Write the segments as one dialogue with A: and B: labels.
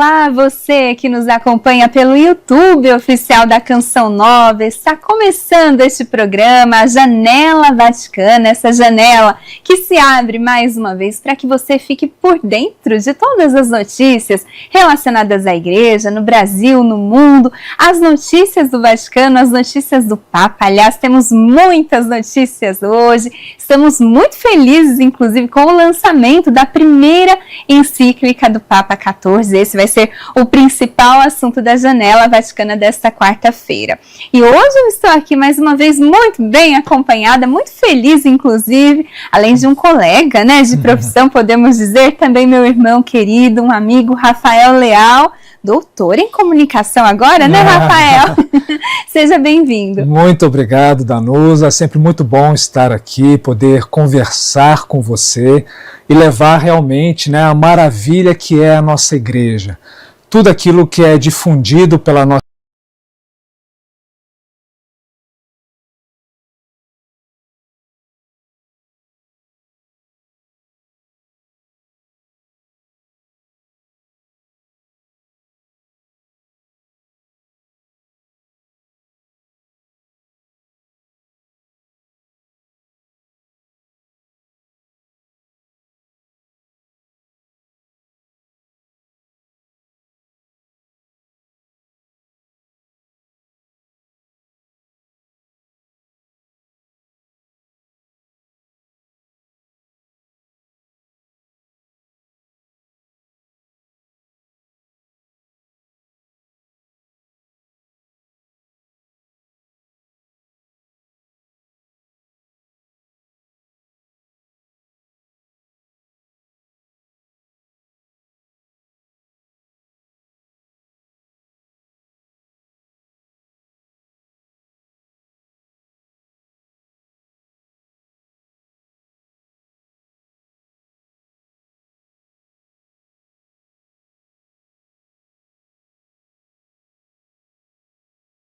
A: Olá, você que nos acompanha pelo YouTube oficial da Canção Nova. Está começando este programa, a Janela Vaticana, essa janela que se abre mais uma vez para que você fique por dentro de todas as notícias relacionadas à Igreja, no Brasil, no mundo, as notícias do Vaticano, as notícias do Papa. Aliás, temos muitas notícias hoje. Estamos muito felizes, inclusive, com o lançamento da primeira encíclica do Papa 14. Esse vai ser o principal assunto da Janela Vaticana desta quarta-feira. E hoje eu estou aqui mais uma vez muito bem acompanhada, muito feliz, inclusive, além de um colega, né, de profissão, podemos dizer, também meu irmão querido, um amigo, Rafael Leal, doutor em comunicação agora, né, Rafael? Seja bem-vindo.
B: Muito obrigado, Danusa. É sempre muito bom estar aqui, poder conversar com você e levar realmente, né, a maravilha que é a nossa igreja. Tudo aquilo que é difundido pela nossa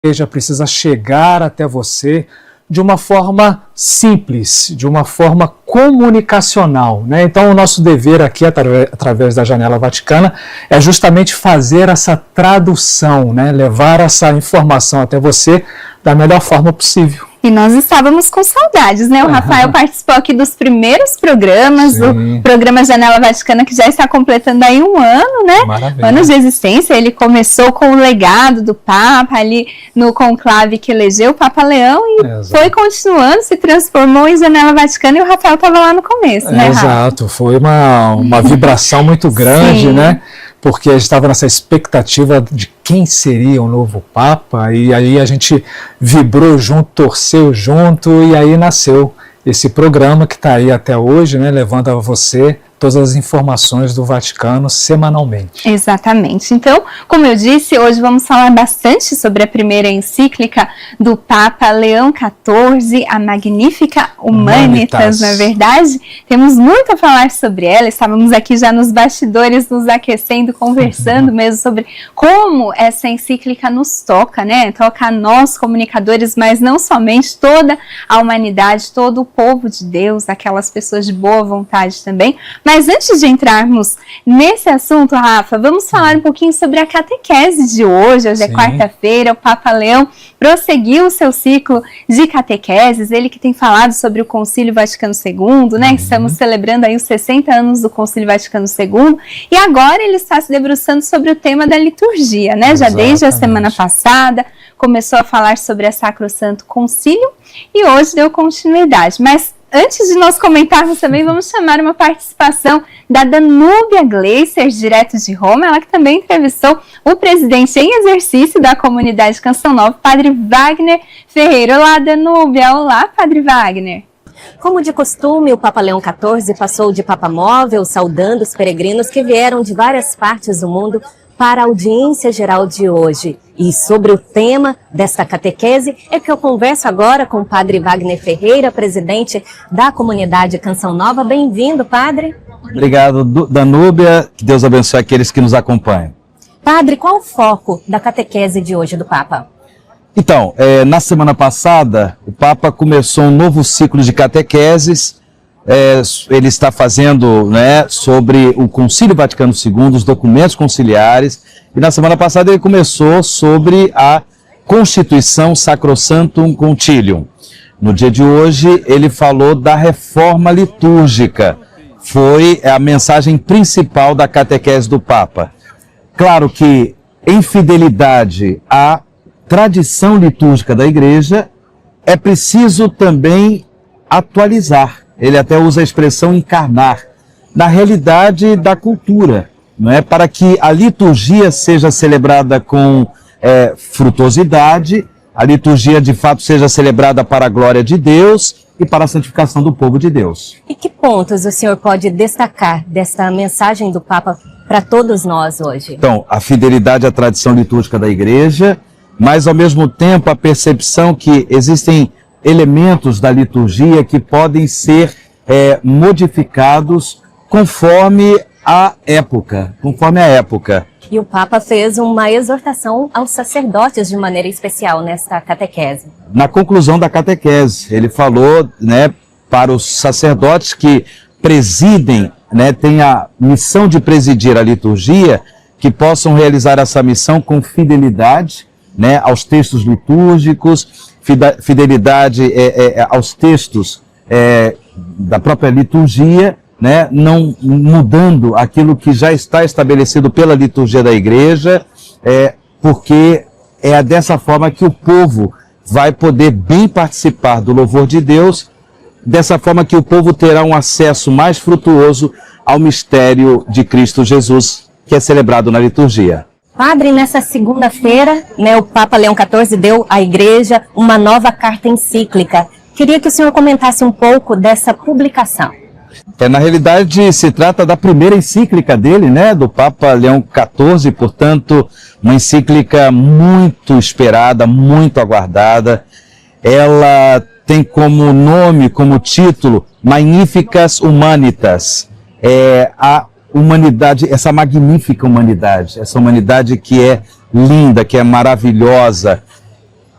B: igreja precisa chegar até você de uma forma simples, de uma forma comunicacional, né? Então o nosso dever aqui, através da Janela Vaticana, é justamente fazer essa tradução, né? Levar essa informação até você da melhor forma possível.
A: E nós estávamos com saudades, né? O Rafael participou aqui dos primeiros programas, do programa Janela Vaticana, que já está completando aí um ano, né?
B: Maravilha.
A: Anos de existência. Ele começou com o legado do Papa ali no conclave que elegeu o Papa Leão e foi continuando, se transformou em Janela Vaticana, e o Rafael estava lá no começo, né, Rafa?
B: Exato, foi uma vibração muito grande, né? Porque estava nessa expectativa de quem seria o novo Papa, e aí a gente vibrou junto, torceu junto, e aí nasceu esse programa que está aí até hoje, né, levando a você todas as informações do Vaticano semanalmente.
A: Exatamente. Então, como eu disse, hoje vamos falar bastante sobre a primeira encíclica do Papa Leão XIV, a Magnificat Humanitas, não é verdade? Temos muito a falar sobre ela, estávamos aqui já nos bastidores, nos aquecendo, conversando mesmo sobre como essa encíclica nos toca, né? Toca a nós, comunicadores, mas não somente, toda a humanidade, todo o povo de Deus, aquelas pessoas de boa vontade também. Mas antes de entrarmos nesse assunto, Rafa, vamos falar um pouquinho sobre a catequese de hoje. Hoje é quarta-feira, o Papa Leão prosseguiu o seu ciclo de catequeses, ele que tem falado sobre o Concílio Vaticano II, né? Estamos celebrando aí os 60 anos do Concílio Vaticano II, e agora ele está se debruçando sobre o tema da liturgia, né? Já desde a semana passada começou a falar sobre a Sacrosanto Concílio e hoje deu continuidade. Mas antes de nós comentarmos também, vamos chamar uma participação da Danúbia Gleiser, direto de Roma, ela que também entrevistou o presidente em exercício da comunidade Canção Nova, Padre Wagner Ferreira. Olá, Danúbia. Olá, Padre Wagner.
C: Como de costume, o Papa Leão XIV passou de Papa Móvel, saudando os peregrinos que vieram de várias partes do mundo para a audiência geral de hoje. E sobre o tema desta catequese é que eu converso agora com o Padre Wagner Ferreira, presidente da comunidade Canção Nova. Bem-vindo, Padre.
D: Obrigado, Danúbia. Que Deus abençoe aqueles que nos acompanham.
C: Padre, qual o foco da catequese de hoje do Papa?
D: Então, na semana passada, o Papa começou um novo ciclo de catequeses ele está fazendo, né, sobre o Concílio Vaticano II, os documentos conciliares, e na semana passada ele começou sobre a Constituição Sacrosanctum Concilium. No dia de hoje ele falou da reforma litúrgica, foi a mensagem principal da catequese do Papa. Claro que, em fidelidade à tradição litúrgica da Igreja, é preciso também atualizar. Ele até usa a expressão encarnar, na realidade da cultura, não é? Para que a liturgia seja celebrada com frutuosidade, a liturgia de fato seja celebrada para a glória de Deus e para a santificação do povo de Deus.
C: E que pontos o senhor pode destacar desta mensagem do Papa para todos nós hoje?
D: Então, a fidelidade à tradição litúrgica da Igreja, mas ao mesmo tempo a percepção que existem elementos da liturgia que podem ser modificados conforme a época, E o Papa fez uma exortação aos sacerdotes de maneira especial nesta catequese. Na conclusão da catequese, ele falou, né, para os sacerdotes que presidem, né, têm a missão de presidir a liturgia, que possam realizar essa missão com fidelidade, né, aos textos litúrgicos, fidelidade aos textos da própria liturgia, né, não mudando aquilo que já está estabelecido pela liturgia da Igreja, porque é dessa forma que o povo vai poder bem participar do louvor de Deus, dessa forma que o povo terá um acesso mais frutuoso ao mistério de Cristo Jesus, que é celebrado na liturgia.
C: Padre, nessa segunda-feira, né, o Papa Leão XIV deu à Igreja uma nova carta encíclica. Queria que o senhor comentasse um pouco dessa publicação.
D: Na realidade, se trata da primeira encíclica dele, né, do Papa Leão XIV, portanto, uma encíclica muito esperada, muito aguardada. Ela tem como nome, como título, Magnificas Humanitas. A humanidade, essa magnífica humanidade, essa humanidade que é linda, que é maravilhosa,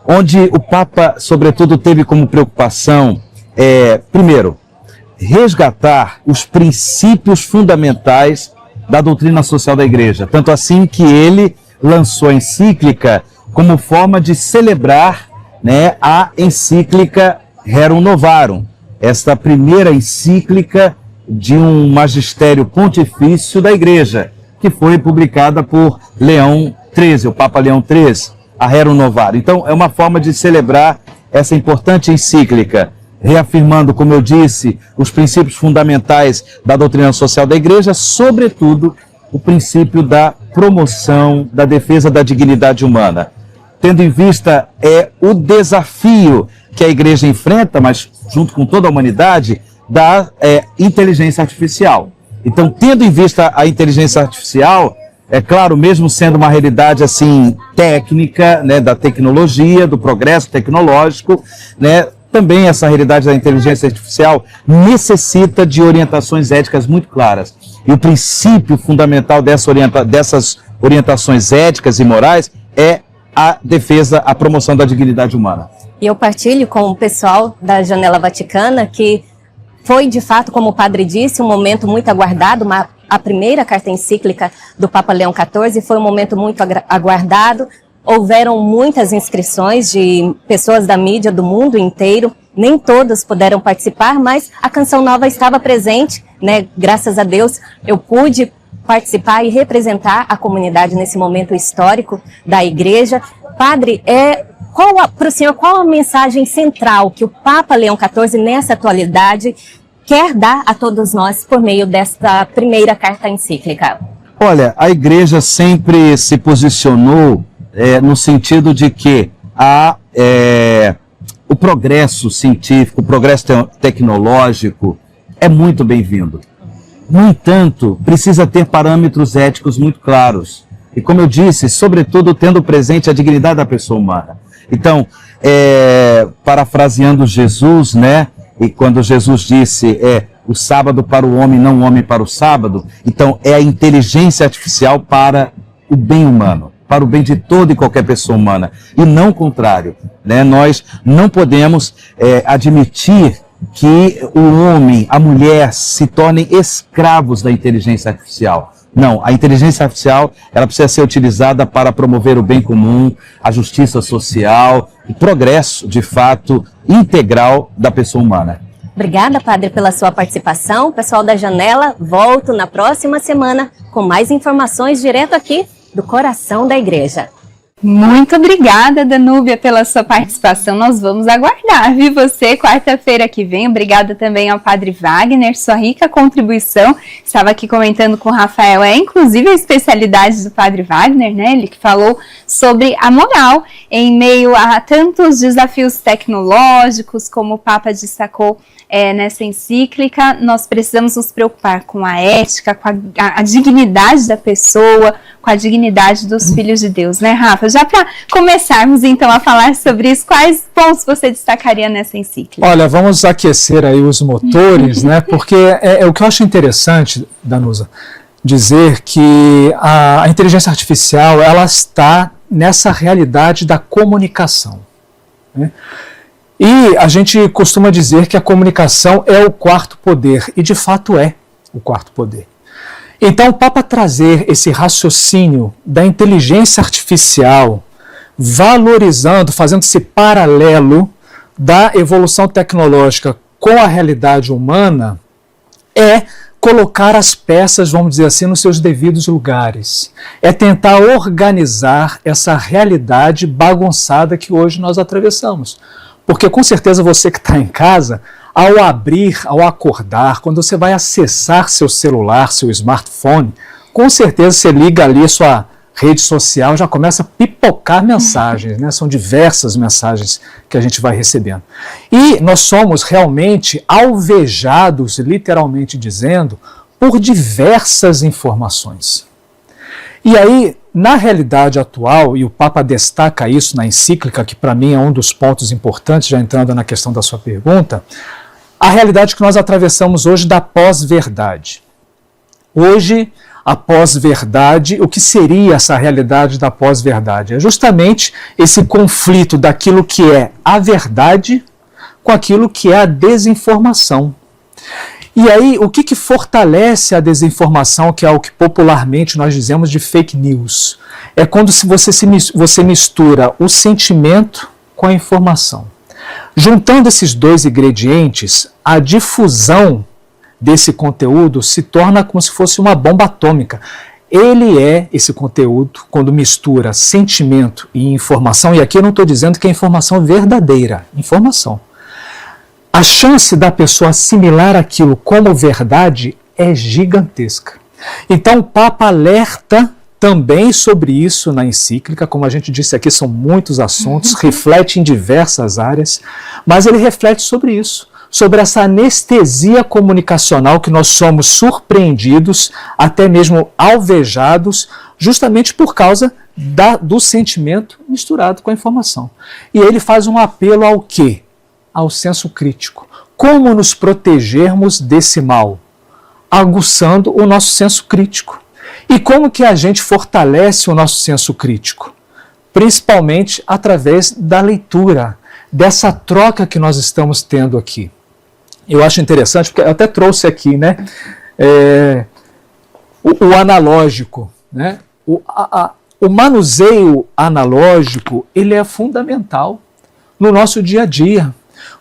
D: onde o Papa, sobretudo, teve como preocupação, primeiro, resgatar os princípios fundamentais da doutrina social da Igreja. Tanto assim que ele lançou a encíclica como forma de celebrar, né, a encíclica Rerum Novarum, esta primeira encíclica de um magistério pontifício da Igreja, que foi publicada por Leão XIII, o Papa Leão XIII, a Rerum Novarum. Então, é uma forma de celebrar essa importante encíclica, reafirmando, como eu disse, os princípios fundamentais da doutrina social da Igreja, sobretudo o princípio da promoção, da defesa da dignidade humana. Tendo em vista o desafio que a Igreja enfrenta, mas junto com toda a humanidade, da inteligência artificial. Então, tendo em vista a inteligência artificial, é claro, mesmo sendo uma realidade assim técnica, né, da tecnologia, do progresso tecnológico, né, também essa realidade da inteligência artificial necessita de orientações éticas muito claras. E o princípio fundamental dessas orientações éticas e morais é a defesa, a promoção da dignidade humana.
C: E eu partilho com o pessoal da Janela Vaticana que foi, de fato, como o padre disse, um momento muito aguardado. A primeira carta encíclica do Papa Leão XIV foi um momento muito aguardado. Houveram muitas inscrições de pessoas da mídia do mundo inteiro. Nem todos puderam participar, mas a Canção Nova estava presente, né? Graças a Deus eu pude participar e representar a comunidade nesse momento histórico da Igreja. Padre, para o senhor, qual a mensagem central que o Papa Leão XIV, nessa atualidade, quer dar a todos nós por meio desta primeira carta encíclica?
D: Olha, a Igreja sempre se posicionou no sentido de que o progresso científico, o progresso tecnológico é muito bem-vindo. No entanto, precisa ter parâmetros éticos muito claros. E como eu disse, sobretudo tendo presente a dignidade da pessoa humana. Então, parafraseando Jesus, né? E quando Jesus disse, o sábado para o homem, não o homem para o sábado. Então, é a inteligência artificial para o bem humano, para o bem de toda e qualquer pessoa humana. E não o contrário, né? Nós não podemos admitir que o homem, a mulher se tornem escravos da inteligência artificial. Não, a inteligência artificial ela precisa ser utilizada para promover o bem comum, a justiça social, o progresso, de fato, integral da pessoa humana.
C: Obrigada, Padre, pela sua participação. Pessoal da Janela, volto na próxima semana com mais informações direto aqui do coração da igreja.
A: Muito obrigada, Danúbia, pela sua participação. Nós vamos aguardar, viu? Você, quarta-feira que vem. Obrigada também ao Padre Wagner, sua rica contribuição. Estava aqui comentando com o Rafael, inclusive a especialidade do Padre Wagner, né? Ele que falou sobre a moral em meio a tantos desafios tecnológicos, como o Papa destacou nessa encíclica. Nós precisamos nos preocupar com a ética, com a dignidade da pessoa, com a dignidade dos filhos de Deus, né, Rafa? Já para começarmos então a falar sobre isso, quais pontos você destacaria nessa encíclica?
B: Olha, vamos aquecer aí os motores, né? Porque o que eu acho interessante, Danusa, dizer que a inteligência artificial ela está nessa realidade da comunicação, né? E a gente costuma dizer que a comunicação é o quarto poder, e de fato é o quarto poder. Então, o Papa trazer esse raciocínio da inteligência artificial, valorizando, fazendo esse paralelo da evolução tecnológica com a realidade humana, é colocar as peças, vamos dizer assim, nos seus devidos lugares. É tentar organizar essa realidade bagunçada que hoje nós atravessamos. Porque com certeza você que está em casa, ao abrir, ao acordar, quando você vai acessar seu celular, seu smartphone, com certeza você liga ali a sua rede social, já começa a pipocar mensagens, né? São diversas mensagens que a gente vai recebendo. E nós somos realmente alvejados, literalmente dizendo, por diversas informações. E aí, na realidade atual, e o Papa destaca isso na encíclica, que para mim é um dos pontos importantes, já entrando na questão da sua pergunta, a realidade que nós atravessamos hoje da pós-verdade. Hoje, a pós-verdade, o que seria essa realidade da pós-verdade? É justamente esse conflito daquilo que é a verdade com aquilo que é a desinformação. E aí, o que fortalece a desinformação, que é o que popularmente nós dizemos de fake news? É quando você mistura o sentimento com a informação. Juntando esses dois ingredientes, a difusão desse conteúdo se torna como se fosse uma bomba atômica. Ele é esse conteúdo, quando mistura sentimento e informação, e aqui eu não estou dizendo que é informação verdadeira, informação. A chance da pessoa assimilar aquilo como verdade é gigantesca. Então o Papa alerta também sobre isso na encíclica, como a gente disse aqui, são muitos assuntos, reflete em diversas áreas, mas ele reflete sobre isso, sobre essa anestesia comunicacional que nós somos surpreendidos, até mesmo alvejados, justamente por causa do sentimento misturado com a informação. E ele faz um apelo ao quê? Ao senso crítico. Como nos protegermos desse mal? Aguçando o nosso senso crítico. E como que a gente fortalece o nosso senso crítico? Principalmente através da leitura, dessa troca que nós estamos tendo aqui. Eu acho interessante, porque eu até trouxe aqui, né, o analógico, né? O manuseio analógico, ele é fundamental no nosso dia a dia.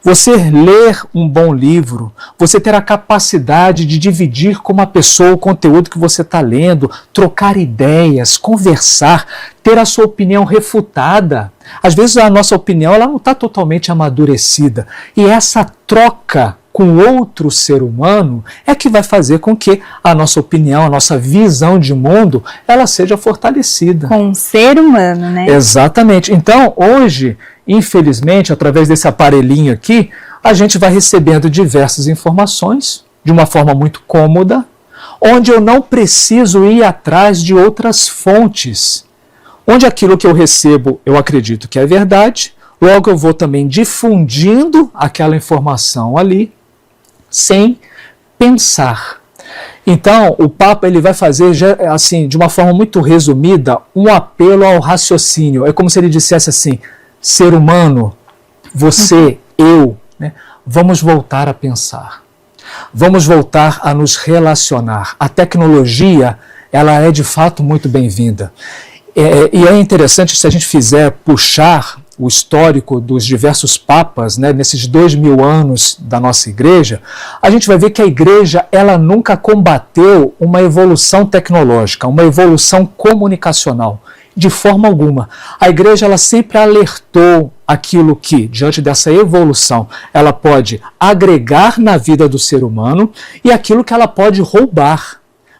B: Você ler um bom livro, você ter a capacidade de dividir com uma pessoa o conteúdo que você está lendo, trocar ideias, conversar, ter a sua opinião refutada. Às vezes a nossa opinião ela não está totalmente amadurecida. E essa troca com outro ser humano é que vai fazer com que a nossa opinião, a nossa visão de mundo, ela seja fortalecida.
A: Com um ser humano, né?
B: Exatamente. Então, hoje, infelizmente, através desse aparelhinho aqui, a gente vai recebendo diversas informações de uma forma muito cômoda, onde eu não preciso ir atrás de outras fontes, onde aquilo que eu recebo eu acredito que é verdade, logo eu vou também difundindo aquela informação ali, sem pensar. Então, o Papa ele vai fazer, assim, de uma forma muito resumida, um apelo ao raciocínio. É como se ele dissesse assim: ser humano, você, eu, né, vamos voltar a pensar. Vamos voltar a nos relacionar. A tecnologia, ela é de fato muito bem-vinda. E é interessante, se a gente fizer puxar o histórico dos diversos papas, né, nesses 2000 anos da nossa igreja, a gente vai ver que a igreja, ela nunca combateu uma evolução tecnológica, uma evolução comunicacional, de forma alguma. A igreja, ela sempre alertou aquilo que, diante dessa evolução, ela pode agregar na vida do ser humano e aquilo que ela pode roubar.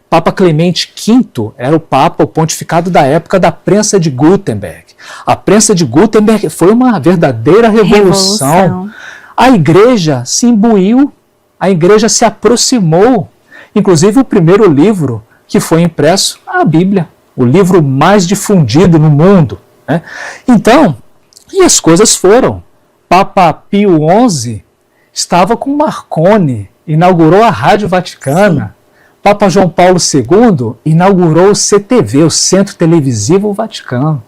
B: Papa Clemente V era o pontificado da época da prensa de Gutenberg. A prensa de Gutenberg foi uma verdadeira revolução. A igreja se imbuiu, a igreja se aproximou. Inclusive o primeiro livro que foi impresso, a Bíblia, o livro mais difundido no mundo, né? Então, e as coisas foram. Papa Pio XI estava com Marconi, inaugurou a Rádio Vaticana. Sim. Papa João Paulo II inaugurou o CTV, o Centro Televisivo Vaticano.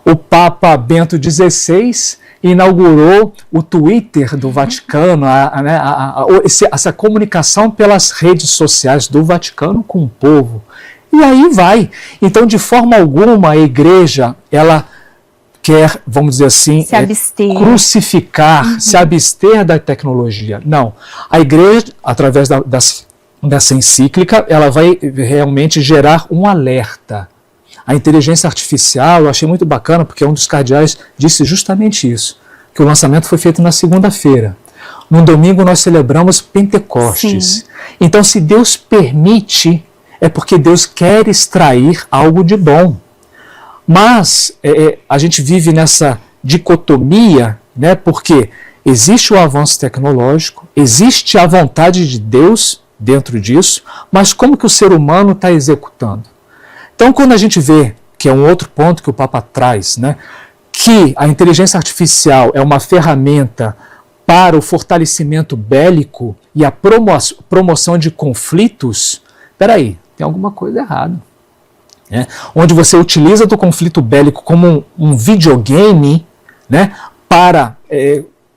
B: O Papa Bento XVI inaugurou o Twitter do Vaticano, essa comunicação pelas redes sociais do Vaticano com o povo. E aí vai. Então, de forma alguma, a igreja, ela quer, vamos dizer assim, crucificar, se abster da tecnologia. Não. A igreja, através dessa encíclica, ela vai realmente gerar um alerta. A inteligência artificial, eu achei muito bacana, porque um dos cardeais disse justamente isso, que o lançamento foi feito na segunda-feira. No domingo nós celebramos Pentecostes. Sim. Então, se Deus permite, é porque Deus quer extrair algo de bom. Mas a gente vive nessa dicotomia, né, porque existe o avanço tecnológico, existe a vontade de Deus dentro disso, mas como que o ser humano está executando? Então, quando a gente vê, que é um outro ponto que o Papa traz, né, que a inteligência artificial é uma ferramenta para o fortalecimento bélico e a promoção de conflitos, peraí, tem alguma coisa errada. Né? Onde você utiliza do conflito bélico como um videogame, né, para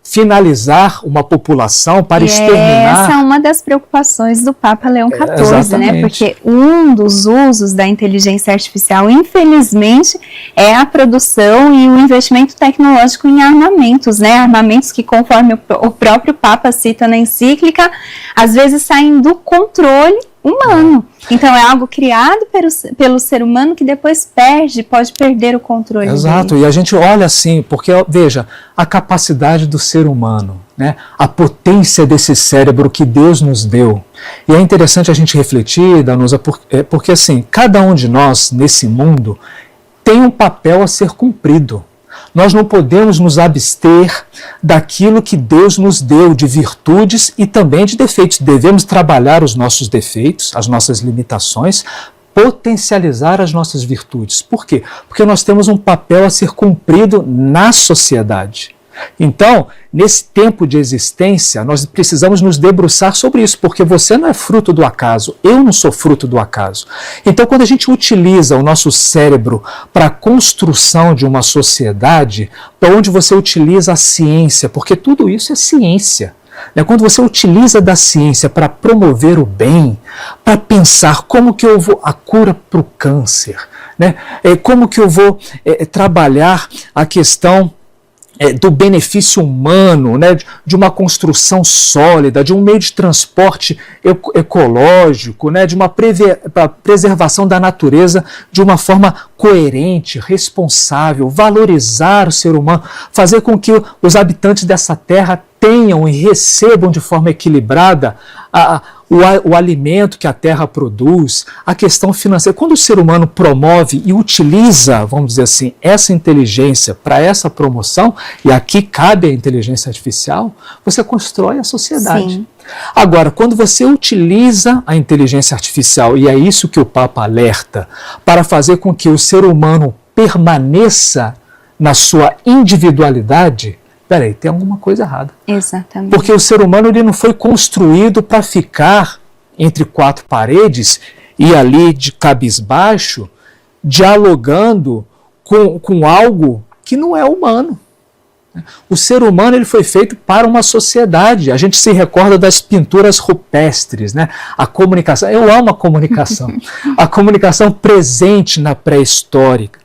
B: finalizar uma população, para exterminar.
A: Essa é uma das preocupações do Papa Leão XIV, né? Porque um dos usos da inteligência artificial, infelizmente, é a produção e o investimento tecnológico em armamentos, né? Armamentos que, conforme o próprio Papa cita na encíclica, às vezes saem do controle humano. Então é algo criado pelo ser humano que depois pode perder o controle.
B: Exato, dele. E a gente olha assim, porque veja, a capacidade do ser humano, né, a potência desse cérebro que Deus nos deu. E é interessante a gente refletir, Danusa, porque assim, cada um de nós nesse mundo tem um papel a ser cumprido. Nós não podemos nos abster daquilo que Deus nos deu de virtudes e também de defeitos. Devemos trabalhar os nossos defeitos, as nossas limitações, potencializar as nossas virtudes. Por quê? Porque nós temos um papel a ser cumprido na sociedade. Então, nesse tempo de existência, nós precisamos nos debruçar sobre isso, porque você não é fruto do acaso, eu não sou fruto do acaso. Então, quando a gente utiliza o nosso cérebro para a construção de uma sociedade, para onde você utiliza a ciência, porque tudo isso é ciência. Quando você utiliza da ciência para promover o bem, para pensar como que eu vou a cura para o câncer, né? Como que eu vou trabalhar a questão do benefício humano, né, de uma construção sólida, de um meio de transporte ecológico, né, de uma preservação da natureza de uma forma coerente, responsável, valorizar o ser humano, fazer com que os habitantes dessa terra tenham e recebam de forma equilibrada o alimento que a terra produz, a questão financeira. Quando o ser humano promove e utiliza, vamos dizer assim, essa inteligência para essa promoção, e aqui cabe a inteligência artificial, você constrói a sociedade. Sim. Agora, quando você utiliza a inteligência artificial, e é isso que o Papa alerta, para fazer com que o ser humano permaneça na sua individualidade, peraí, tem alguma coisa errada.
A: Exatamente.
B: Porque o ser humano ele não foi construído para ficar entre quatro paredes e ali de cabisbaixo, dialogando com algo que não é humano. O ser humano ele foi feito para uma sociedade. A gente se recorda das pinturas rupestres, né? A comunicação. Eu amo a comunicação. A comunicação presente na pré-histórica,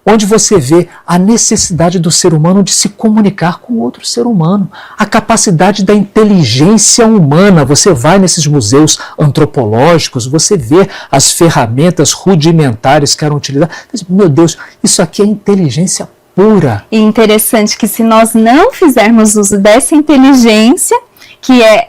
B: onde você vê a necessidade do ser humano de se comunicar com outro ser humano, a capacidade da inteligência humana. Você vai nesses museus antropológicos, você vê as ferramentas rudimentares que eram utilizadas. Meu Deus, isso aqui é inteligência pura.
A: E interessante que se nós não fizermos uso dessa inteligência, que é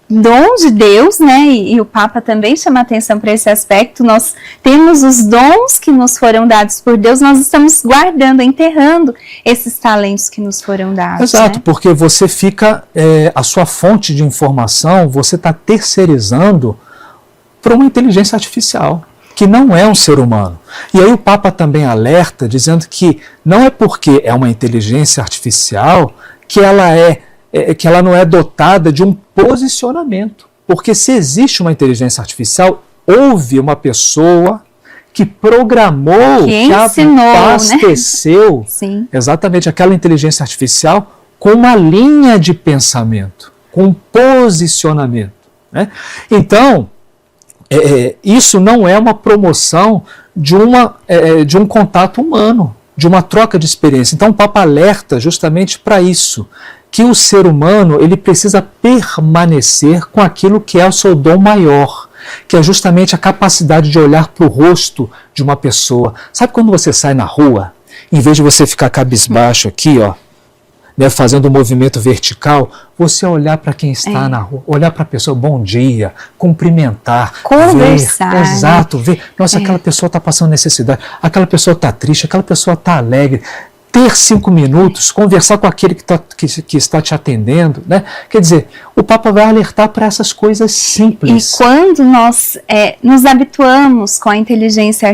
A: dom de Deus, né, e o Papa também chama atenção para esse aspecto, nós temos os dons que nos foram dados por Deus, nós estamos guardando, enterrando esses talentos que nos foram dados.
B: Exato,
A: né?
B: Porque você fica, a sua fonte de informação, você está terceirizando para uma inteligência artificial, que não é um ser humano. E aí o Papa também alerta, dizendo que não é porque é uma inteligência artificial que ela não é dotada de um posicionamento. Porque se existe uma inteligência artificial, houve uma pessoa que programou,
A: que ensinou,
B: abasteceu exatamente aquela inteligência artificial com uma linha de pensamento, com um posicionamento. Né? Então, isso não é uma promoção de um contato humano, de uma troca de experiência. Então o Papa alerta justamente para isso, que o ser humano ele precisa permanecer com aquilo que é o seu dom maior, que é justamente a capacidade de olhar para o rosto de uma pessoa. Sabe quando você sai na rua, em vez de você ficar cabisbaixo aqui, ó, né, fazendo um movimento vertical, você olhar para quem está na rua, olhar para a pessoa, bom dia, cumprimentar,
A: conversar.
B: Ver, exato, ver, nossa, aquela pessoa está passando necessidade, aquela pessoa está triste, aquela pessoa está alegre. Ter 5 minutos, conversar com aquele que está te atendendo, né? Quer dizer, o Papa vai alertar para essas coisas simples.
A: E quando nós nos habituamos com a inteligência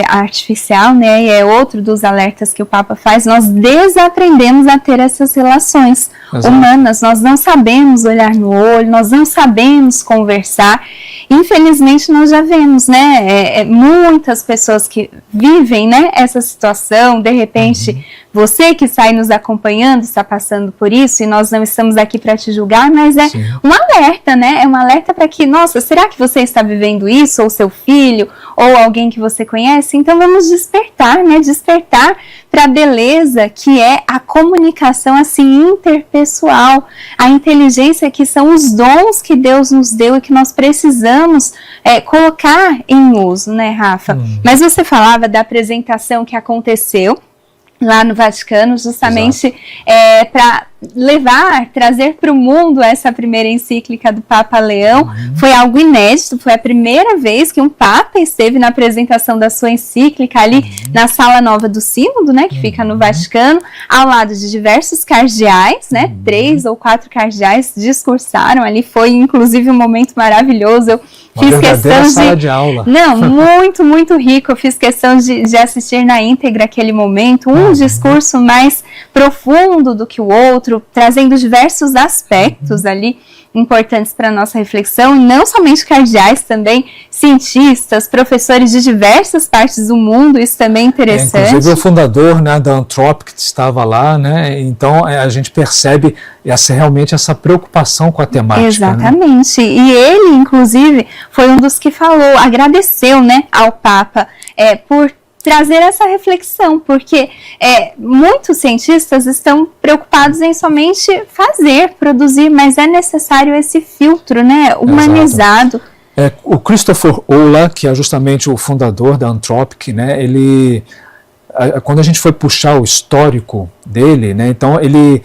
A: artificial, né, e é outro dos alertas que o Papa faz, nós desaprendemos a ter essas relações humanas, nós não sabemos olhar no olho, nós não sabemos conversar. Infelizmente nós já vemos, né, muitas pessoas que vivem, né, essa situação, de repente você que está aí nos acompanhando está passando por isso e nós não estamos aqui para te julgar, mas é um alerta, né, é um alerta para que, nossa, será que você está vivendo isso, ou seu filho, ou alguém que você conhece? Então vamos despertar, né, despertar para a beleza que é a comunicação assim interpessoal, a inteligência que são os dons que Deus nos deu e que nós precisamos colocar em uso, né, Rafa? Mas você falava da apresentação que aconteceu lá no Vaticano, justamente para trazer para o mundo essa primeira encíclica do Papa Leão. Foi algo inédito, foi a primeira vez que um Papa esteve na apresentação da sua encíclica ali na Sala Nova do Sínodo, né, que fica no Vaticano, ao lado de diversos cardeais, né, 3 ou 4 cardeais discursaram ali, foi inclusive um momento maravilhoso. Eu fiz questão
B: sala de aula.
A: Não, muito, muito rico. Eu fiz questão de assistir na íntegra aquele momento, um discurso mais profundo do que o outro, trazendo diversos aspectos ali importantes para a nossa reflexão, e não somente cardeais, também cientistas, professores de diversas partes do mundo, isso também é interessante.
B: Inclusive o fundador, né, da Anthropic estava lá, né, então a gente percebe realmente essa preocupação com a temática.
A: Exatamente, né? E ele, inclusive, foi um dos que falou, agradeceu, né, ao Papa por trazer essa reflexão, porque muitos cientistas estão preocupados em somente produzir, mas é necessário esse filtro, né, humanizado.
B: O Christopher Olah, que é justamente o fundador da Anthropic, né, quando a gente foi puxar o histórico dele, né, então ele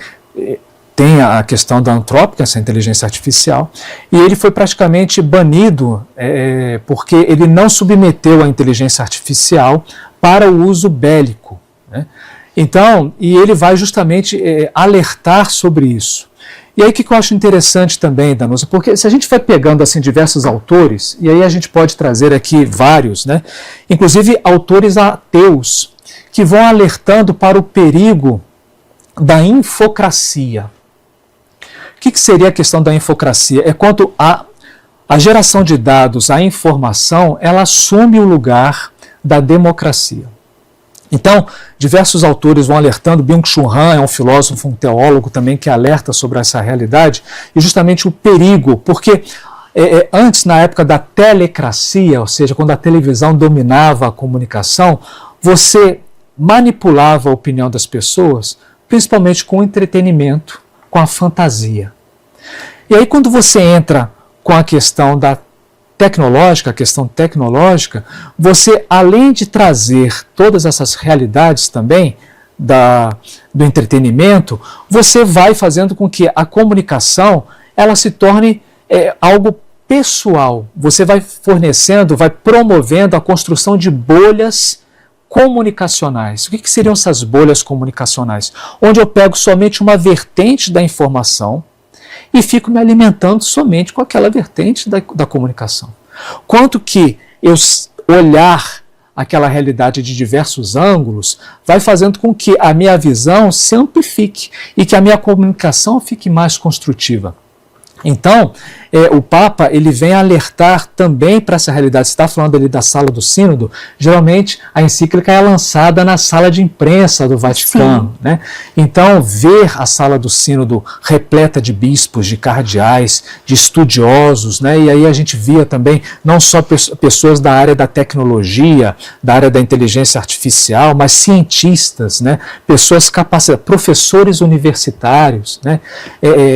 B: tem a questão da Anthropic, essa inteligência artificial, e ele foi praticamente banido porque ele não submeteu a inteligência artificial para o uso bélico, né? Então, e ele vai justamente alertar sobre isso. E aí o que eu acho interessante também, Danusa, porque se a gente vai pegando assim diversos autores, e aí a gente pode trazer aqui vários, né? Inclusive autores ateus, que vão alertando para o perigo da infocracia. O que seria a questão da infocracia? É quando a geração de dados, a informação, ela assume o lugar da democracia. Então, diversos autores vão alertando, Byung-Chul Han é um filósofo, um teólogo também que alerta sobre essa realidade, e justamente o perigo, porque antes, na época da telecracia, ou seja, quando a televisão dominava a comunicação, você manipulava a opinião das pessoas, principalmente com o entretenimento, com a fantasia. E aí quando você entra com a questão tecnológica, você, além de trazer todas essas realidades também do entretenimento, você vai fazendo com que a comunicação ela se torne algo pessoal. Você vai fornecendo, vai promovendo a construção de bolhas comunicacionais. O que seriam essas bolhas comunicacionais? Onde eu pego somente uma vertente da informação e fico me alimentando somente com aquela vertente da comunicação. Quanto que eu olhar aquela realidade de diversos ângulos vai fazendo com que a minha visão se amplifique e que a minha comunicação fique mais construtiva. Então, o Papa ele vem alertar também para essa realidade. Você está falando ali da sala do sínodo, geralmente a encíclica é lançada na sala de imprensa do Vaticano, né? Então, ver a sala do sínodo repleta de bispos, de cardeais, de estudiosos, né? E aí a gente via também não só pessoas da área da tecnologia, da área da inteligência artificial, mas cientistas, né? Pessoas capacitadas, professores universitários, né?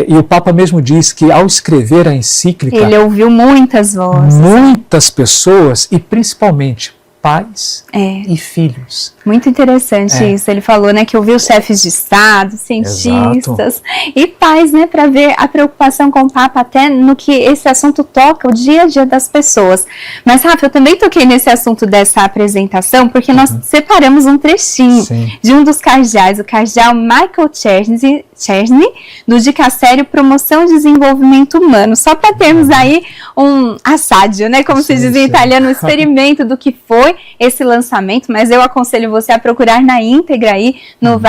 B: E o Papa mesmo diz que ao escrever a encíclica,
A: ele ouviu muitas vozes.
B: Muitas pessoas e principalmente pais e filhos.
A: Muito interessante isso. Ele falou, né, que ouviu chefes de Estado, cientistas e pais, né, para ver a preocupação com o Papa até no que esse assunto toca o dia a dia das pessoas. Mas, Rafa, eu também toquei nesse assunto dessa apresentação porque nós separamos um trechinho de um dos cardeais, o cardeal Michael Czerny, do Dicastério Promoção e Desenvolvimento Humano, só para termos aí um assadio, né, como se diz em italiano, um experimento do que foi esse lançamento, mas eu aconselho você a procurar na íntegra aí no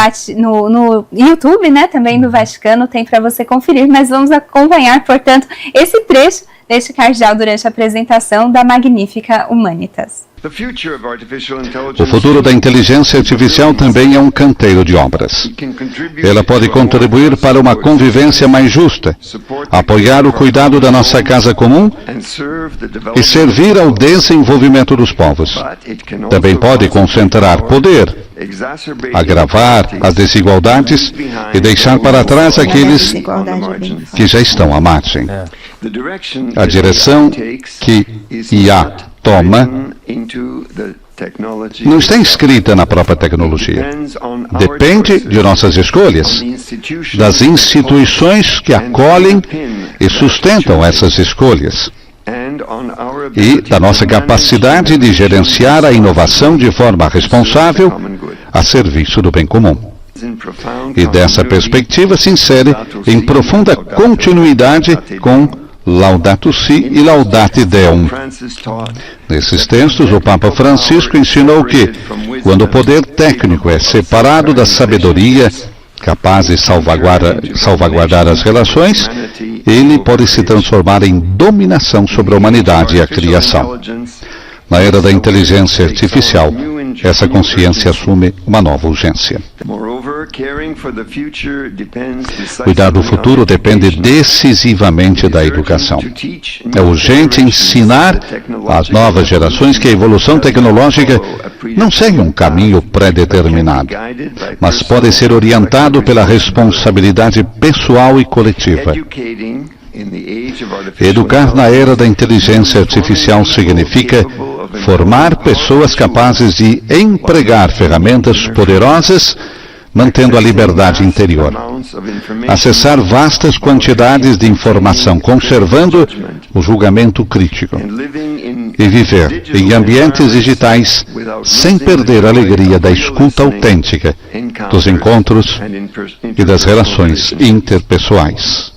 A: YouTube, né, também do Vaticano, tem para você conferir, mas vamos acompanhar, portanto, esse trecho deste cardeal durante a apresentação da Magnificat Humanitas.
E: O futuro da inteligência artificial também é um canteiro de obras. Ela pode contribuir para uma convivência mais justa, apoiar o cuidado da nossa casa comum e servir ao desenvolvimento dos povos. Também pode concentrar poder, agravar as desigualdades e deixar para trás aqueles que já estão à margem. A direção que IA toma não está inscrita na própria tecnologia. Depende de nossas escolhas, das instituições que acolhem e sustentam essas escolhas, e da nossa capacidade de gerenciar a inovação de forma responsável a serviço do bem comum. E dessa perspectiva se insere em profunda continuidade com Laudato Si e Laudate Deum. Nesses textos, o Papa Francisco ensinou que, quando o poder técnico é separado da sabedoria, capaz de salvaguardar as relações, ele pode se transformar em dominação sobre a humanidade e a criação. Na era da inteligência artificial, essa consciência assume uma nova urgência. Cuidar do futuro depende decisivamente da educação. É urgente ensinar às novas gerações que a evolução tecnológica não segue um caminho pré-determinado, mas pode ser orientado pela responsabilidade pessoal e coletiva. Educar na era da inteligência artificial significa formar pessoas capazes de empregar ferramentas poderosas, mantendo a liberdade interior. Acessar vastas quantidades de informação, conservando o julgamento crítico. E viver em ambientes digitais sem perder a alegria da escuta autêntica, dos encontros e das relações interpessoais.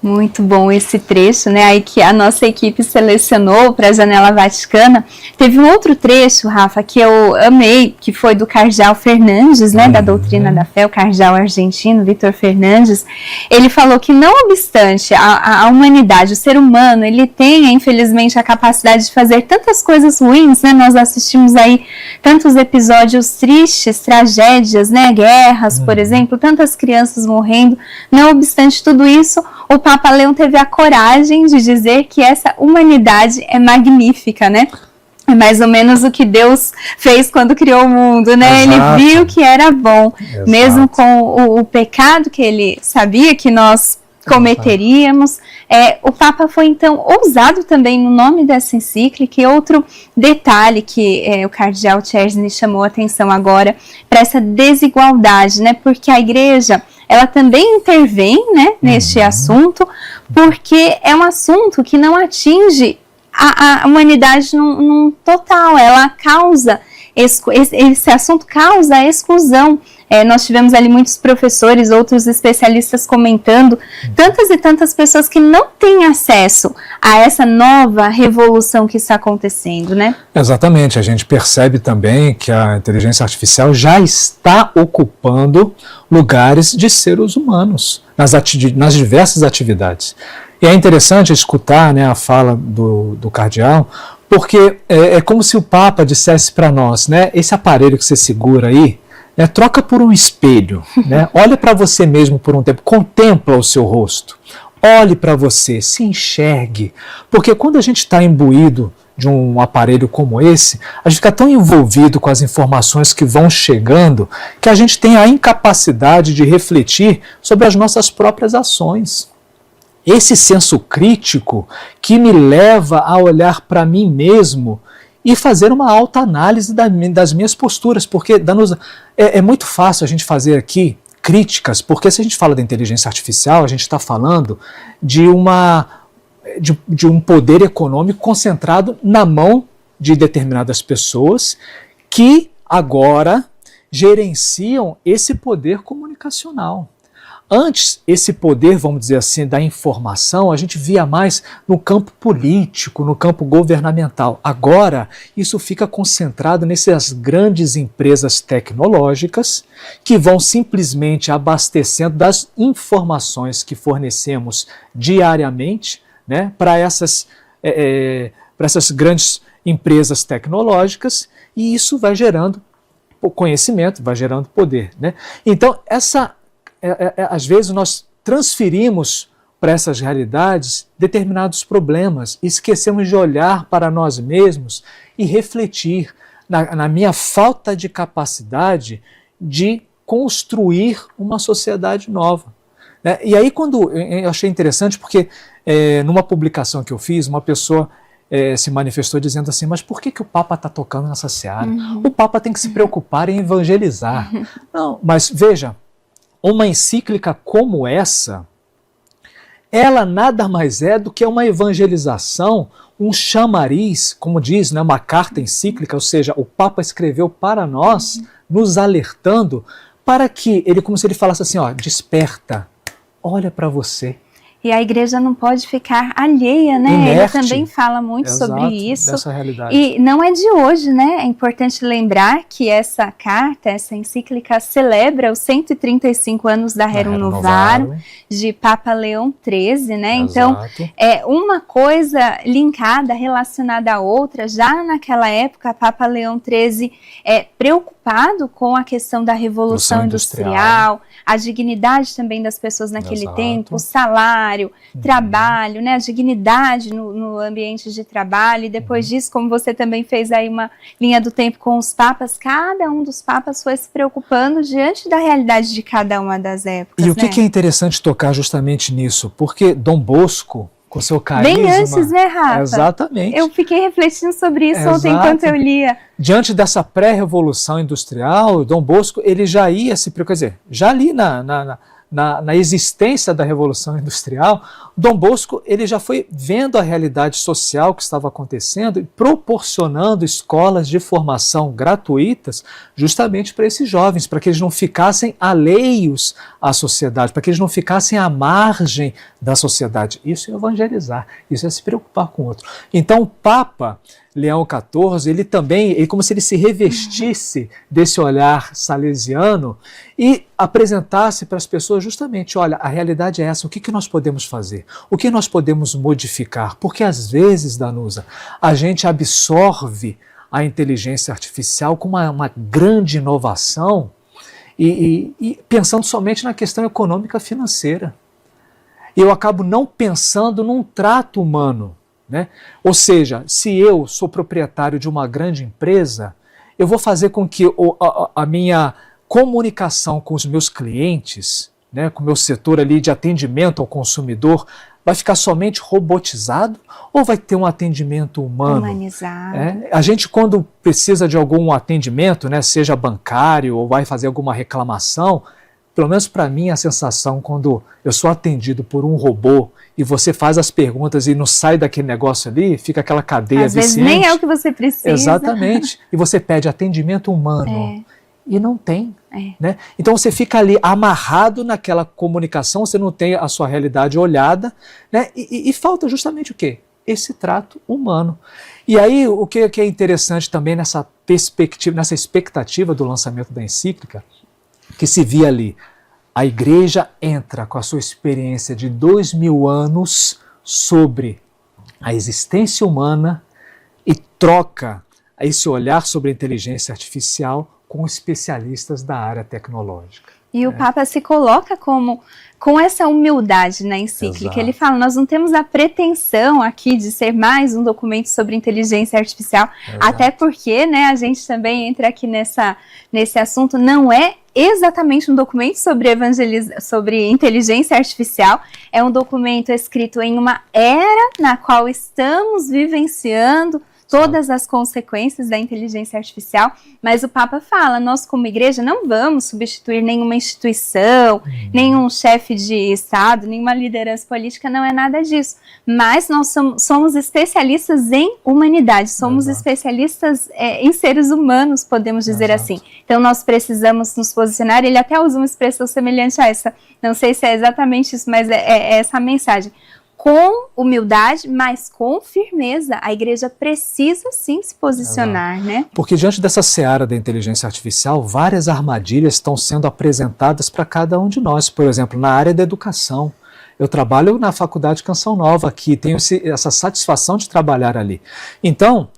A: Muito bom esse trecho, né? Aí que a nossa equipe selecionou para a Janela Vaticana. Teve um outro trecho, Rafa, que eu amei, que foi do Cardeal Fernandes, né? Da Doutrina da Fé, o cardeal argentino, Vítor Fernandes. Ele falou que, não obstante a humanidade, o ser humano, ele tem, infelizmente, a capacidade de fazer tantas coisas ruins, né? Nós assistimos aí tantos episódios tristes, tragédias, né? Guerras, por exemplo, tantas crianças morrendo. Não obstante tudo isso, o Papa Leão teve a coragem de dizer que essa humanidade é magnífica, né? É mais ou menos o que Deus fez quando criou o mundo, né?
B: Exato.
A: Ele viu que era bom,
B: Exato.
A: mesmo com o pecado que ele sabia que nós cometeríamos. O Papa foi, então, ousado também no nome dessa encíclica. E outro detalhe que o cardeal Czersny chamou a atenção agora para essa desigualdade, né? Porque a Igreja, ela também intervém, né, neste assunto, porque é um assunto que não atinge a humanidade num total. Ela causa, esse assunto causa a exclusão. Nós tivemos ali muitos professores, outros especialistas comentando, tantas e tantas pessoas que não têm acesso a essa nova revolução que está acontecendo, né?
B: Exatamente, a gente percebe também que a inteligência artificial já está ocupando lugares de seres humanos nas diversas atividades. E é interessante escutar, né, a fala do cardeal, porque é como se o Papa dissesse para nós, né, esse aparelho que você segura aí, troca por um espelho, né? Olha para você mesmo por um tempo, contempla o seu rosto, olhe para você, se enxergue, porque quando a gente está imbuído de um aparelho como esse, a gente fica tão envolvido com as informações que vão chegando que a gente tem a incapacidade de refletir sobre as nossas próprias ações. Esse senso crítico que me leva a olhar para mim mesmo e fazer uma autoanálise das minhas posturas, porque é muito fácil a gente fazer aqui críticas, porque se a gente fala da inteligência artificial, a gente está falando de um poder econômico concentrado na mão de determinadas pessoas que agora gerenciam esse poder comunicacional. Antes, esse poder, vamos dizer assim, da informação, a gente via mais no campo político, no campo governamental. Agora, isso fica concentrado nessas grandes empresas tecnológicas que vão simplesmente abastecendo das informações que fornecemos diariamente, né, para essas grandes empresas tecnológicas, e isso vai gerando conhecimento, vai gerando poder, né? Então, às vezes nós transferimos para essas realidades determinados problemas e esquecemos de olhar para nós mesmos e refletir na minha falta de capacidade de construir uma sociedade nova, né? E aí eu achei interessante porque numa publicação que eu fiz, uma pessoa se manifestou dizendo assim, mas por que o Papa está tocando nessa seara? O Papa tem que se preocupar em evangelizar. Não, mas veja, uma encíclica como essa, ela nada mais é do que uma evangelização, um chamariz, como diz, né, uma carta encíclica, ou seja, o Papa escreveu para nós, nos alertando, para que ele, como se ele falasse assim, desperta, olha para você.
A: E a Igreja não pode ficar alheia, né?
B: Inerte.
A: Ele também fala muito sobre isso.
B: Dessa realidade.
A: E não é de hoje, né? É importante lembrar que essa carta, essa encíclica, celebra os 135 anos da Rerum Novarum, de Papa Leão XIII, né?
B: Exato.
A: Então, uma coisa linkada, relacionada à outra. Já naquela época, Papa Leão XIII preocupado com a questão da Revolução Industrial, a dignidade também das pessoas naquele tempo, o salário, trabalho, né, a dignidade no ambiente de trabalho. E depois disso, como você também fez aí uma linha do tempo com os papas, cada um dos papas foi se preocupando diante da realidade de cada uma das épocas.
B: E o que é interessante tocar justamente nisso? Porque Dom Bosco, com seu carisma...
A: Bem antes, né, Rafa?
B: Exatamente.
A: Eu fiquei refletindo sobre isso ontem enquanto eu lia.
B: Diante dessa pré-revolução industrial, Dom Bosco, ele já ia se preocupar, quer dizer, já ali na existência da Revolução Industrial, Dom Bosco ele já foi vendo a realidade social que estava acontecendo e proporcionando escolas de formação gratuitas justamente para esses jovens, para que eles não ficassem alheios à sociedade, para que eles não ficassem à margem da sociedade. Isso é evangelizar, isso é se preocupar com o outro. Então o Papa Leão XIV, ele como se ele se revestisse desse olhar salesiano e apresentasse para as pessoas justamente, olha, a realidade é essa, o que nós podemos fazer? O que nós podemos modificar? Porque às vezes, Danusa, a gente absorve a inteligência artificial como uma grande inovação e pensando somente na questão econômica financeira. Eu acabo não pensando num trato humano. Né? Ou seja, se eu sou proprietário de uma grande empresa, eu vou fazer com que a minha comunicação com os meus clientes, né, com o meu setor ali de atendimento ao consumidor, vai ficar somente robotizado ou vai ter um atendimento humano?
A: Humanizado.
B: A gente, quando precisa de algum atendimento, né, seja bancário ou vai fazer alguma reclamação, pelo menos para mim a sensação quando eu sou atendido por um robô e você faz as perguntas e não sai daquele negócio ali, fica aquela cadeia
A: às
B: viciante.
A: Às vezes nem é o que você precisa.
B: Exatamente. E você pede atendimento humano e não tem. Né? Então você fica ali amarrado naquela comunicação, você não tem a sua realidade olhada, né? E falta justamente o quê? Esse trato humano. E aí o que é interessante também nessa perspectiva, nessa expectativa do lançamento da encíclica, que se via ali, a igreja entra com a sua experiência de 2000 anos sobre a existência humana e troca esse olhar sobre a inteligência artificial com especialistas da área tecnológica.
A: E o Papa se coloca com essa humildade na encíclica.
B: Exato.
A: Ele fala, nós não temos a pretensão aqui de ser mais um documento sobre inteligência artificial, até porque, né, a gente também entra aqui nesse assunto, não é exatamente um documento sobre inteligência artificial, é um documento escrito em uma era na qual estamos vivenciando todas as consequências da inteligência artificial, mas o Papa fala, nós como igreja não vamos substituir nenhuma instituição, nenhum chefe de Estado, nenhuma liderança política, não é nada disso, mas nós somos especialistas em humanidade, somos especialistas em seres humanos, podemos dizer assim. Então nós precisamos nos posicionar, ele até usa uma expressão semelhante a essa, não sei se é exatamente isso, mas é essa a mensagem. Com humildade, mas com firmeza. A igreja precisa sim se posicionar, né?
B: Porque diante dessa seara da inteligência artificial, várias armadilhas estão sendo apresentadas para cada um de nós. Por exemplo, na área da educação. Eu trabalho na Faculdade Canção Nova aqui, tenho essa satisfação de trabalhar ali. Então,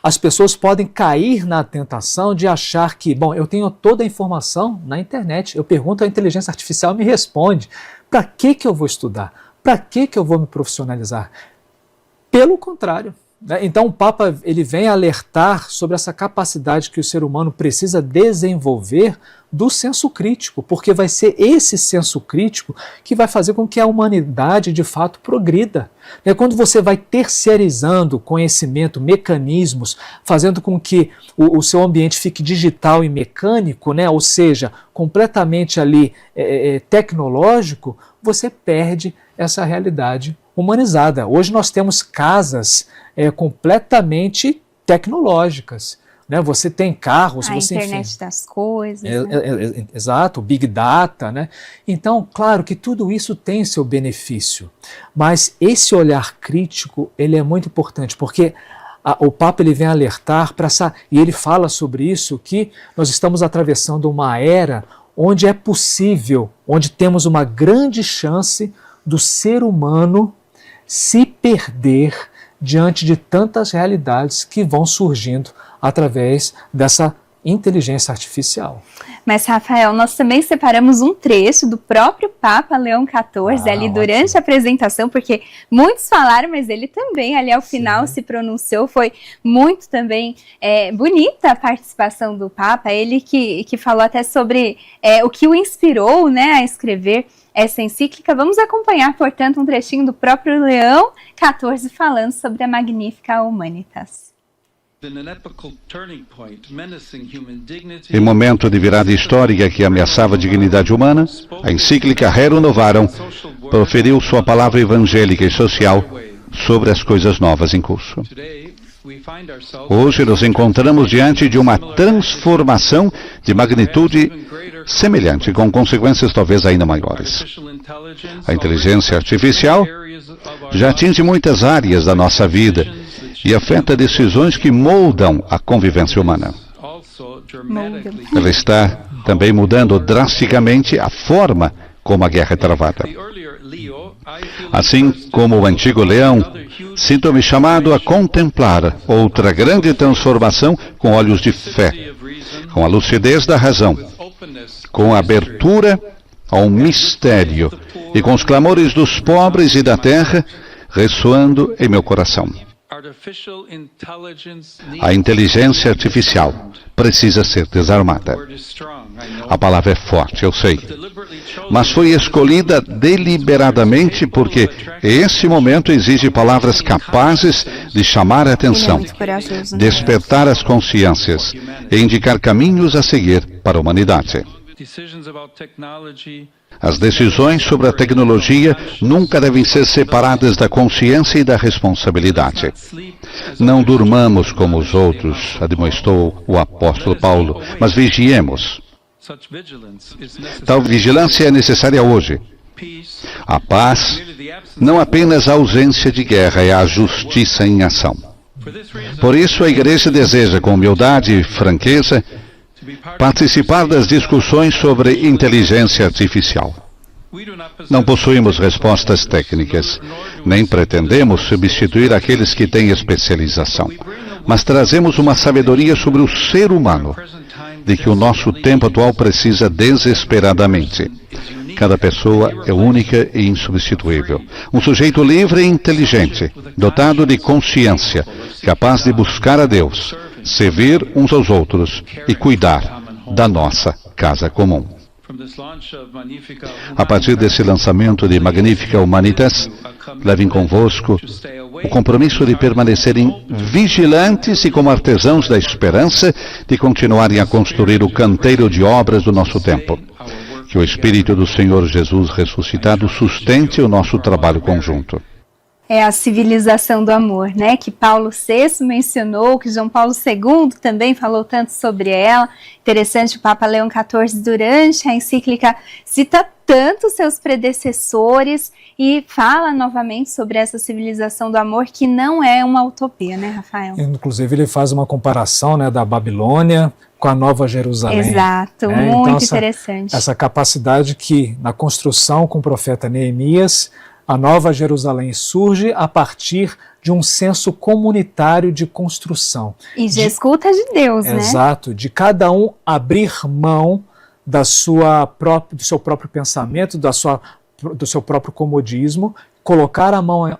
B: as pessoas podem cair na tentação de achar que, bom, eu tenho toda a informação na internet, eu pergunto, a inteligência artificial me responde. Para que eu vou estudar? Para que eu vou me profissionalizar? Pelo contrário. Né? Então o Papa ele vem alertar sobre essa capacidade que o ser humano precisa desenvolver do senso crítico, porque vai ser esse senso crítico que vai fazer com que a humanidade de fato progrida. Né? Quando você vai terceirizando conhecimento, mecanismos, fazendo com que o seu ambiente fique digital e mecânico, né? Ou seja, completamente ali tecnológico, você perde essa realidade humanizada. Hoje nós temos casas completamente tecnológicas. Né? Você tem carros,
A: a
B: você
A: internet
B: enfim,
A: das coisas. Né?
B: Exato, Big Data. Né? Então, claro que tudo isso tem seu benefício, mas esse olhar crítico ele é muito importante, porque o Papa ele vem alertar para essa, e ele fala sobre isso, que nós estamos atravessando uma era onde é possível, onde temos uma grande chance do ser humano se perder diante de tantas realidades que vão surgindo através dessa inteligência artificial.
A: Mas, Rafael, nós também separamos um trecho do próprio Papa Leão XIV ali durante a apresentação, porque muitos falaram, mas ele também ali ao final se pronunciou, foi muito também bonita a participação do Papa, ele que falou até sobre o que o inspirou, né, a escrever essa encíclica. Vamos acompanhar, portanto, um trechinho do próprio Leão XIV falando sobre a Magnificat Humanitas.
E: Em momento de virada histórica que ameaçava a dignidade humana, a encíclica Rerum Novarum proferiu sua palavra evangélica e social sobre as coisas novas em curso. Hoje nos encontramos diante de uma transformação de magnitude semelhante, com consequências talvez ainda maiores. A inteligência artificial já atinge muitas áreas da nossa vida e afeta decisões que moldam a convivência humana. Ela está também mudando drasticamente a forma como a guerra é travada. Assim como o antigo leão, sinto-me chamado a contemplar outra grande transformação com olhos de fé, com a lucidez da razão, com a abertura ao mistério e com os clamores dos pobres e da terra ressoando em meu coração. A inteligência artificial precisa ser desarmada. A palavra é forte, eu sei. Mas foi escolhida deliberadamente porque esse momento exige palavras capazes de chamar a atenção, despertar as consciências e indicar caminhos a seguir para a humanidade. As decisões sobre a tecnologia nunca devem ser separadas da consciência e da responsabilidade. Não durmamos como os outros, admoestou o apóstolo Paulo, mas vigiemos. Tal vigilância é necessária hoje. A paz, não apenas a ausência de guerra, é a justiça em ação. Por isso a Igreja deseja, com humildade e franqueza, participar das discussões sobre inteligência artificial. Não possuímos respostas técnicas, nem pretendemos substituir aqueles que têm especialização, mas trazemos uma sabedoria sobre o ser humano, de que o nosso tempo atual precisa desesperadamente. Cada pessoa é única e insubstituível. Um sujeito livre e inteligente, dotado de consciência, capaz de buscar a Deus, servir uns aos outros e cuidar da nossa casa comum. A partir desse lançamento de Magnifica Humanitas, levem convosco o compromisso de permanecerem vigilantes e como artesãos da esperança de continuarem a construir o canteiro de obras do nosso tempo. Que o Espírito do Senhor Jesus ressuscitado sustente o nosso trabalho conjunto.
A: É a civilização do amor, né? Que Paulo VI mencionou, que João Paulo II também falou tanto sobre ela. Interessante, o Papa Leão XIV, durante a encíclica, cita tanto seus predecessores e fala novamente sobre essa civilização do amor, que não é uma utopia, né, Rafael? Inclusive, ele faz uma comparação, né, da Babilônia com a Nova Jerusalém. Exato, muito então, interessante. Essa capacidade que, na construção com o profeta Neemias, a Nova Jerusalém surge a partir de um senso comunitário de construção. E de escuta de Deus, né? Exato, de cada um abrir mão do seu próprio pensamento, do seu próprio comodismo, colocar a mão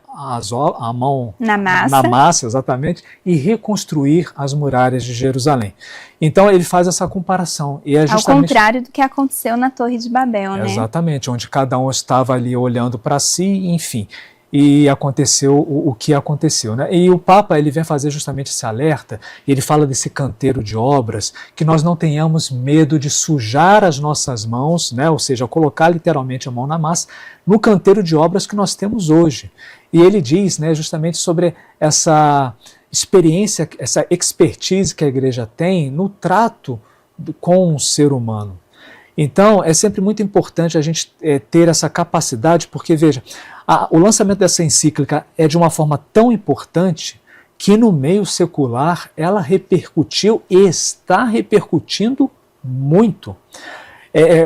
A: na massa, exatamente, e reconstruir as muralhas de Jerusalém. Então ele faz essa comparação. E é justamente ao contrário do que aconteceu na Torre de Babel, né? Exatamente, onde cada um estava ali olhando para si, enfim. E aconteceu o que aconteceu, né? E o Papa, ele vem fazer justamente esse alerta, e ele fala desse canteiro de obras, que nós não tenhamos medo de sujar as nossas mãos, né? Ou seja, colocar literalmente a mão na massa, no canteiro de obras que nós temos hoje. E ele diz, né, justamente sobre essa experiência, essa expertise que a igreja tem no trato com o ser humano. Então, é sempre muito importante a gente ter essa capacidade, porque, veja, o lançamento dessa encíclica é de uma forma tão importante que no meio secular ela repercutiu e está repercutindo muito.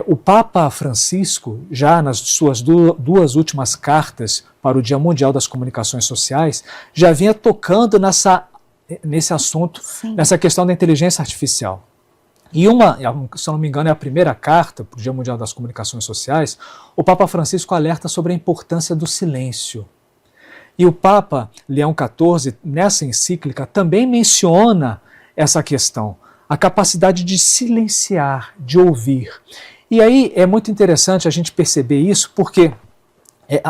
A: O Papa Francisco, já nas suas duas últimas cartas para o Dia Mundial das Comunicações Sociais, já vinha tocando nesse assunto, sim, nessa questão da inteligência artificial. E se eu não me engano, é a primeira carta para o Dia Mundial das Comunicações Sociais, o Papa Francisco alerta sobre a importância do silêncio. E o Papa Leão XIV, nessa encíclica, também menciona essa questão, a capacidade de silenciar, de ouvir. E aí é muito interessante a gente perceber isso, porque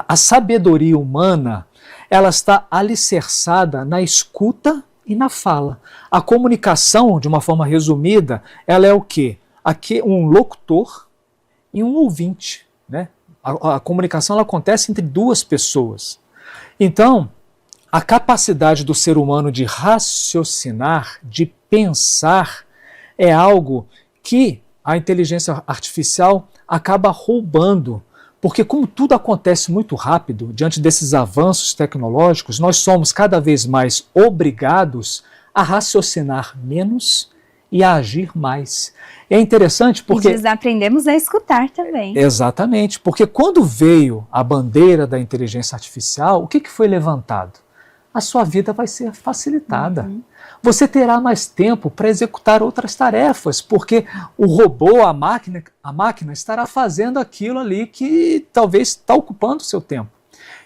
A: a sabedoria humana, ela está alicerçada na escuta
B: e na fala. A comunicação, de uma forma resumida, ela é o quê? Aqui um locutor e um ouvinte, né? A comunicação ela acontece entre duas pessoas. Então, a capacidade do ser humano de raciocinar, de pensar, é algo que a inteligência artificial acaba roubando. Porque como tudo acontece muito rápido, diante desses avanços tecnológicos, nós somos cada vez mais obrigados a raciocinar menos e a agir mais. É interessante porque...
A: E desaprendemos a escutar também.
B: Exatamente, porque quando veio a bandeira da inteligência artificial, o que foi levantado? A sua vida vai ser facilitada. Você terá mais tempo para executar outras tarefas, porque o robô, a máquina estará fazendo aquilo ali que talvez está ocupando o seu tempo.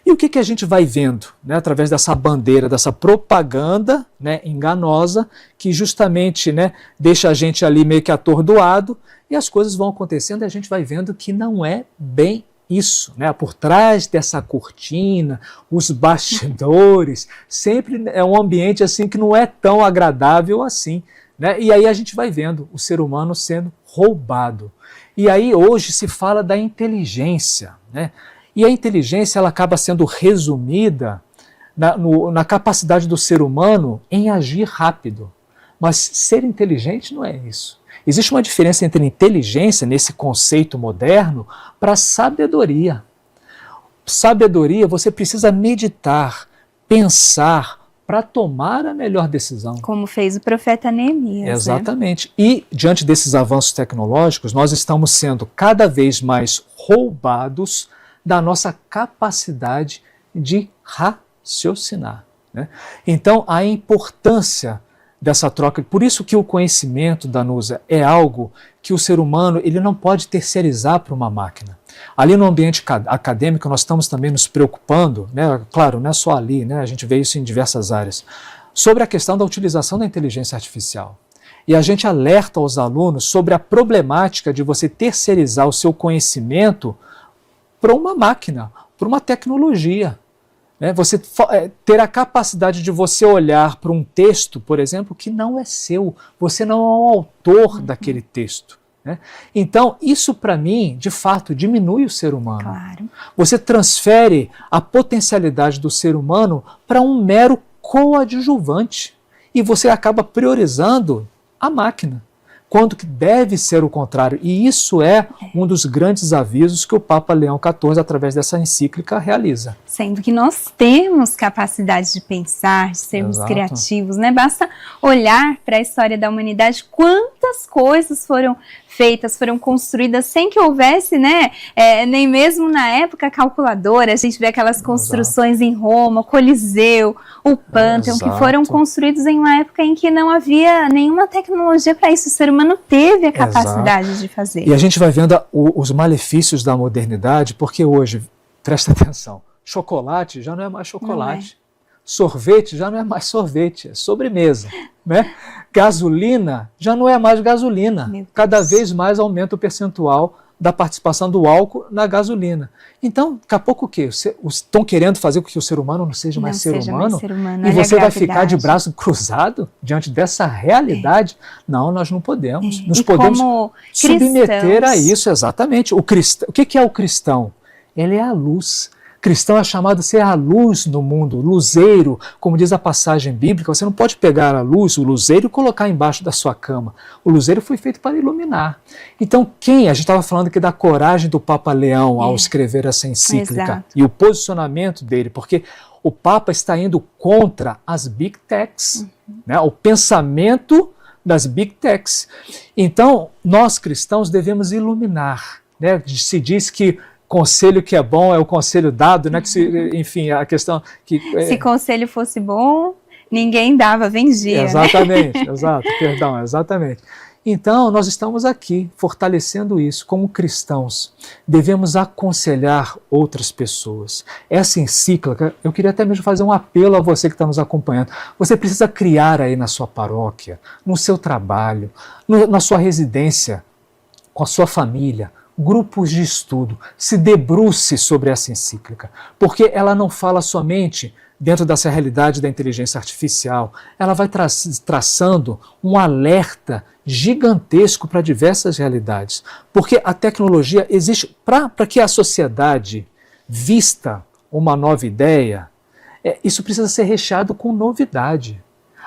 B: E o que a gente vai vendo, né, através dessa bandeira, dessa propaganda, né, enganosa, que justamente, né, deixa a gente ali meio que atordoado, e as coisas vão acontecendo e a gente vai vendo que não é bem isso, né? Por trás dessa cortina, os bastidores, sempre é um ambiente assim que não é tão agradável assim, né? E aí a gente vai vendo o ser humano sendo roubado. E aí hoje se fala da inteligência, né? E a inteligência ela acaba sendo resumida na capacidade do ser humano em agir rápido. Mas ser inteligente não é isso. Existe uma diferença entre inteligência, nesse conceito moderno, para sabedoria. Sabedoria, você precisa meditar, pensar, para tomar a melhor decisão.
A: Como fez o profeta Neemias.
B: Exatamente. Né? E, diante desses avanços tecnológicos, nós estamos sendo cada vez mais roubados da nossa capacidade de raciocinar. Né? Então, a importância dessa troca, por isso que o conhecimento, Danusa, é algo que o ser humano ele não pode terceirizar para uma máquina. Ali no ambiente acadêmico nós estamos também nos preocupando, né, claro, não é só ali, né, a gente vê isso em diversas áreas, sobre a questão da utilização da inteligência artificial. E a gente alerta aos alunos sobre a problemática de você terceirizar o seu conhecimento para uma máquina, para uma tecnologia. Você ter a capacidade de você olhar para um texto, por exemplo, que não é seu, você não é o autor daquele texto. Né? Então, isso para mim, de fato, diminui o ser humano.
A: Claro.
B: Você transfere a potencialidade do ser humano para um mero coadjuvante e você acaba priorizando a máquina, quando que deve ser o contrário. E isso é um dos grandes avisos que o Papa Leão XIV, através dessa encíclica, realiza.
A: Sendo que nós temos capacidade de pensar, de sermos criativos, né? Basta olhar para a história da humanidade, quantas coisas foram feitas, foram construídas sem que houvesse, né, nem mesmo na época calculadora. A gente vê aquelas construções em Roma, o Coliseu, o Pânteon, que foram construídos em uma época em que não havia nenhuma tecnologia para isso. O ser humano teve a capacidade de fazer.
B: E a gente vai vendo os malefícios da modernidade, porque hoje, presta atenção, chocolate já não é mais chocolate. Sorvete já não é mais sorvete, é sobremesa. Né? Gasolina já não é mais gasolina. Cada vez mais aumenta o percentual da participação do álcool na gasolina. Então, daqui a pouco o quê? Estão querendo fazer com que o ser humano não seja mais ser humano? E você vai ficar de braço cruzado diante dessa realidade? Não, nós não podemos. Nós podemos submeter a isso, exatamente. O que é o cristão? Ele é a luz. Cristão é chamado a ser a luz no mundo, luzeiro, como diz a passagem bíblica. Você não pode pegar a luz, o luzeiro, e colocar embaixo da sua cama. O luzeiro foi feito para iluminar. Então, a gente estava falando aqui da coragem do Papa Leão ao escrever essa encíclica e o posicionamento dele, porque o Papa está indo contra as Big Techs, né? O pensamento das Big Techs. Então, nós cristãos devemos iluminar. Né? Se diz que conselho que é bom é o conselho dado, né? Enfim, a questão que...
A: Se conselho fosse bom, ninguém dava, vendia.
B: Exatamente, exatamente. Então, nós estamos aqui fortalecendo isso como cristãos. Devemos aconselhar outras pessoas. Essa encíclica, eu queria até mesmo fazer um apelo a você que está nos acompanhando. Você precisa criar aí na sua paróquia, no seu trabalho, na sua residência, com a sua família, grupos de estudo, se debruce sobre essa encíclica, porque ela não fala somente dentro dessa realidade da inteligência artificial, ela vai traçando um alerta gigantesco para diversas realidades, porque a tecnologia existe para que a sociedade vista uma nova ideia, isso precisa ser recheado com novidade.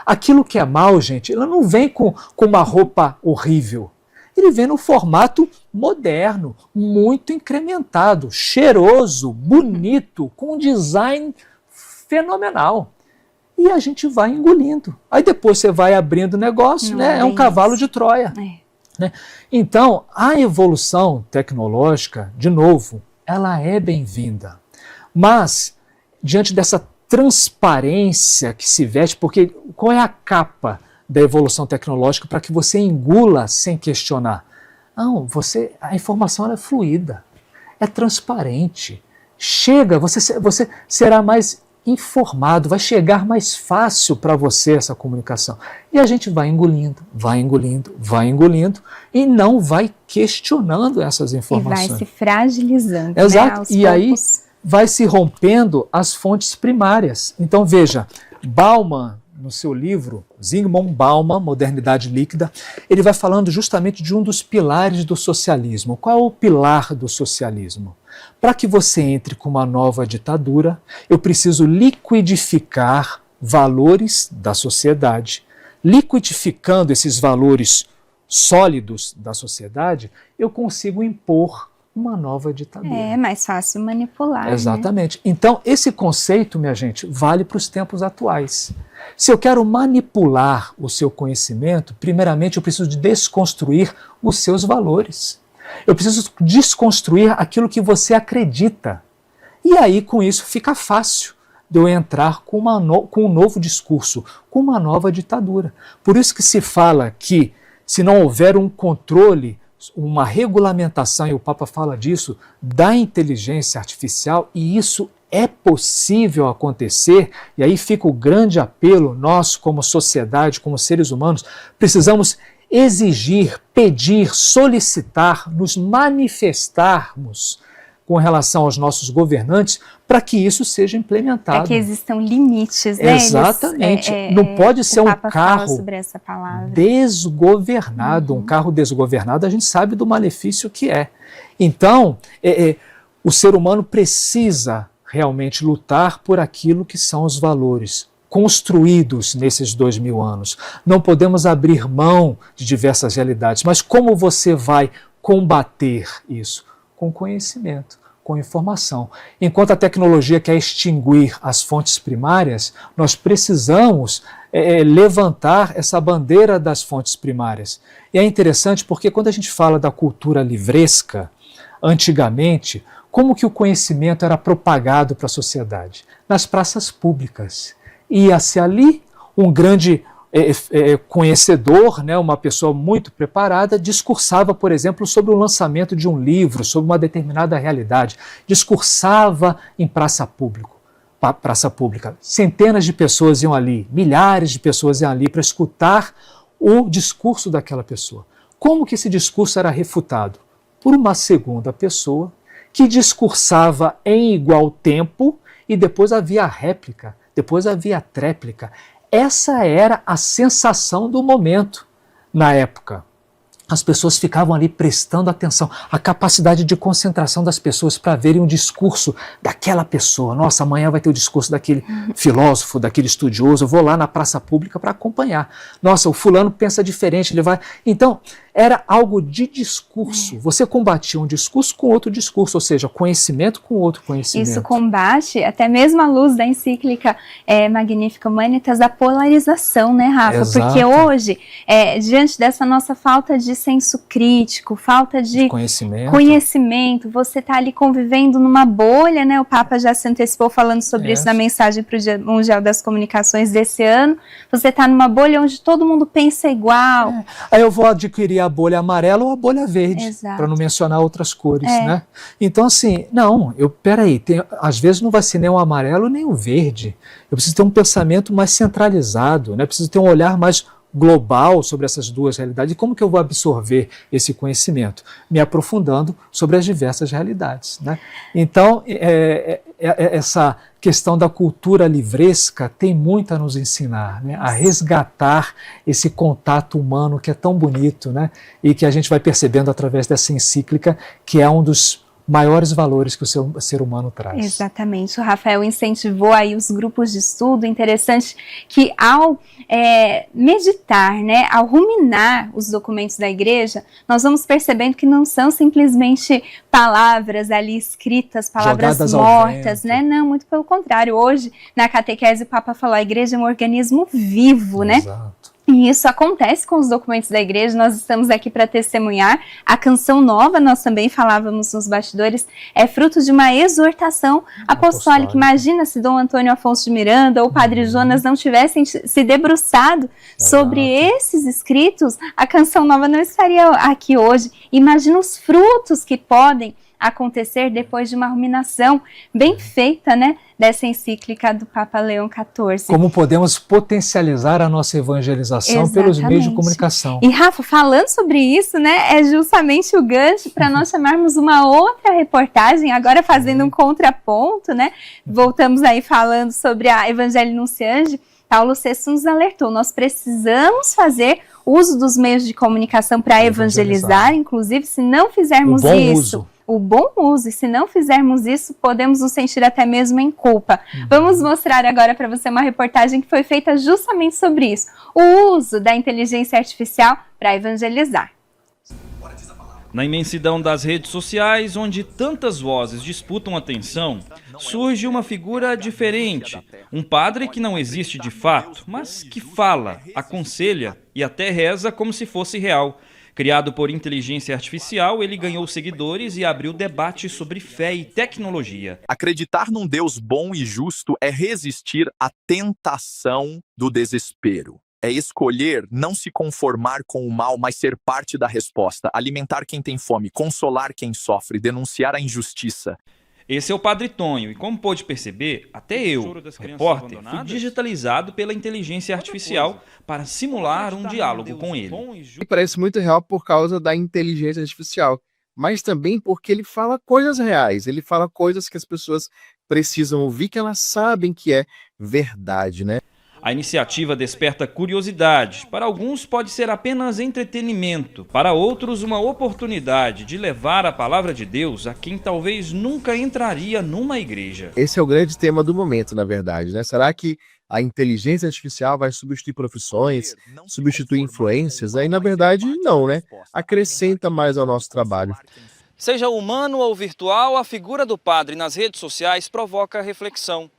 B: Aquilo que é mal, gente, ela não vem com uma roupa horrível. Ele vem no formato moderno, muito incrementado, cheiroso, bonito, com um design fenomenal. E a gente vai engolindo. Aí depois você vai abrindo o negócio, né? É um cavalo de Troia. Né? Então, a evolução tecnológica, de novo, ela é bem-vinda. Mas, diante dessa transparência que se veste, porque qual é a capa da evolução tecnológica para que você engula sem questionar? Não, a informação ela é fluida, é transparente, chega, você será mais informado, vai chegar mais fácil para você essa comunicação. E a gente vai engolindo, vai engolindo, vai engolindo e não vai questionando essas informações.
A: E vai se fragilizando.
B: Exato,
A: né, aos
B: e
A: poucos.
B: aí vai se rompendo as fontes primárias. Então veja, Bauman, no seu livro, Zygmunt Bauman, Modernidade Líquida, ele vai falando justamente de um dos pilares do socialismo. Qual é o pilar do socialismo? Para que você entre com uma nova ditadura, eu preciso liquidificar valores da sociedade. Liquidificando esses valores sólidos da sociedade, eu consigo impor uma nova ditadura.
A: É mais fácil manipular.
B: Exatamente. Né? Então, esse conceito, minha gente, vale para os tempos atuais. Se eu quero manipular o seu conhecimento, primeiramente eu preciso de desconstruir os seus valores. Eu preciso desconstruir aquilo que você acredita. E aí, com isso, fica fácil de eu entrar com um novo discurso, com uma nova ditadura. Por isso que se fala que, se não houver um controle, uma regulamentação, e o Papa fala disso, da inteligência artificial, e isso é possível acontecer, e aí fica o grande apelo, nós como sociedade, como seres humanos, precisamos exigir, pedir, solicitar, nos manifestarmos com relação aos nossos governantes para que isso seja implementado.
A: Para que existam limites, né?
B: Exatamente. Não pode ser um carro desgovernado. Um carro desgovernado, a gente sabe do malefício que é. Então, o ser humano precisa realmente lutar por aquilo que são os valores construídos nesses 2000 anos. Não podemos abrir mão de diversas realidades, mas como você vai combater isso? Com conhecimento, com informação. Enquanto a tecnologia quer extinguir as fontes primárias, nós precisamos levantar essa bandeira das fontes primárias. E é interessante porque quando a gente fala da cultura livresca, antigamente, como que o conhecimento era propagado para a sociedade? Nas praças públicas. Ia-se ali, um grande conhecedor, né, uma pessoa muito preparada, discursava, por exemplo, sobre o lançamento de um livro, sobre uma determinada realidade. Discursava em praça pública. Centenas de pessoas iam ali, milhares de pessoas iam ali para escutar o discurso daquela pessoa. Como que esse discurso era refutado? Por uma segunda pessoa que discursava em igual tempo e depois havia a réplica, depois havia a tréplica. Essa era a sensação do momento na época. As pessoas ficavam ali prestando atenção, a capacidade de concentração das pessoas para verem um discurso daquela pessoa. Nossa, amanhã vai ter o discurso daquele filósofo, daquele estudioso, eu vou lá na praça pública para acompanhar. Nossa, o fulano pensa diferente, ele vai... Então, era algo de discurso. Você combatia um discurso com outro discurso, ou seja, conhecimento com outro conhecimento.
A: Isso combate, até mesmo à luz da encíclica Magnificat Humanitas, da polarização, né, Rafa?
B: Exato.
A: Porque hoje, diante dessa nossa falta de senso crítico, falta de conhecimento, você está ali convivendo numa bolha, né? O Papa já se antecipou falando sobre isso na mensagem para o Dia Mundial das Comunicações desse ano. Você está numa bolha onde todo mundo pensa igual.
B: Aí eu vou adquirir a bolha amarela ou a bolha verde, para não mencionar outras cores, né? Então assim, peraí, às vezes não vai ser nem o amarelo nem o verde. Eu preciso ter um pensamento mais centralizado, né? Preciso ter um olhar mais global sobre essas duas realidades. E como que eu vou absorver esse conhecimento? Me aprofundando sobre as diversas realidades, né? Então, essa questão da cultura livresca tem muito a nos ensinar, né? A resgatar esse contato humano que é tão bonito, né? E que a gente vai percebendo através dessa encíclica, que é um dos maiores valores que o ser humano traz.
A: Exatamente. O Rafael incentivou aí os grupos de estudo. Interessante que ao meditar, né, ao ruminar os documentos da igreja, nós vamos percebendo que não são simplesmente palavras ali escritas, palavras
B: Jogadas ao
A: mortas,
B: vento.
A: né? Não, muito pelo contrário. Hoje, na catequese, o Papa falou, a igreja é um organismo vivo, né?
B: Exato.
A: E isso acontece com os documentos da igreja, nós estamos aqui para testemunhar. A canção nova, nós também falávamos nos bastidores, é fruto de uma exortação apostólica. Imagina se Dom Antônio Afonso de Miranda ou Padre Jonas não tivessem se debruçado sobre esses escritos, a canção nova não estaria aqui hoje. Imagina os frutos que podem acontecer depois de uma ruminação bem feita, né, dessa encíclica do Papa Leão XIV.
B: Como podemos potencializar a nossa evangelização pelos meios de comunicação.
A: E Rafa, falando sobre isso, né, é justamente o gancho para nós chamarmos uma outra reportagem, agora fazendo um contraponto, né, voltamos aí falando sobre a Evangelii Nunciandi. Paulo VI nos alertou, nós precisamos fazer uso dos meios de comunicação para evangelizar, inclusive se não fizermos isso, o bom uso, e se não fizermos isso, podemos nos sentir até mesmo em culpa. Vamos mostrar agora para você uma reportagem que foi feita justamente sobre isso, o uso da inteligência artificial para evangelizar.
F: Na imensidão das redes sociais, onde tantas vozes disputam atenção, surge uma figura diferente, um padre que não existe de fato, mas que fala, aconselha e até reza como se fosse real. Criado por inteligência artificial, ele ganhou seguidores e abriu debate sobre fé e tecnologia.
G: Acreditar num Deus bom e justo é resistir à tentação do desespero. É escolher não se conformar com o mal, mas ser parte da resposta, alimentar quem tem fome, consolar quem sofre, denunciar a injustiça.
F: Esse é o Padre Tonho e, como pôde perceber, até eu, repórter, fui digitalizado pela inteligência artificial para simular um diálogo com ele.
H: Parece muito real por causa da inteligência artificial, mas também porque ele fala coisas reais, ele fala coisas que as pessoas precisam ouvir, que elas sabem que é verdade, né?
F: A iniciativa desperta curiosidade. Para alguns pode ser apenas entretenimento, para outros uma oportunidade de levar a palavra de Deus a quem talvez nunca entraria numa igreja.
H: Esse é o grande tema do momento, na verdade, né? Será que a inteligência artificial vai substituir profissões, substituir influências? Aí, na verdade, não, né? Acrescenta mais ao nosso trabalho.
F: Seja humano ou virtual, a figura do padre nas redes sociais provoca reflexão.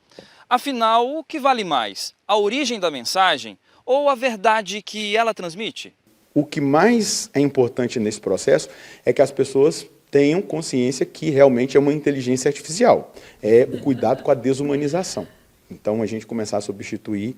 F: Afinal, o que vale mais? A origem da mensagem ou a verdade que ela transmite?
I: O que mais é importante nesse processo é que as pessoas tenham consciência que realmente é uma inteligência artificial. É o cuidado com a desumanização. Então, a gente começar a substituir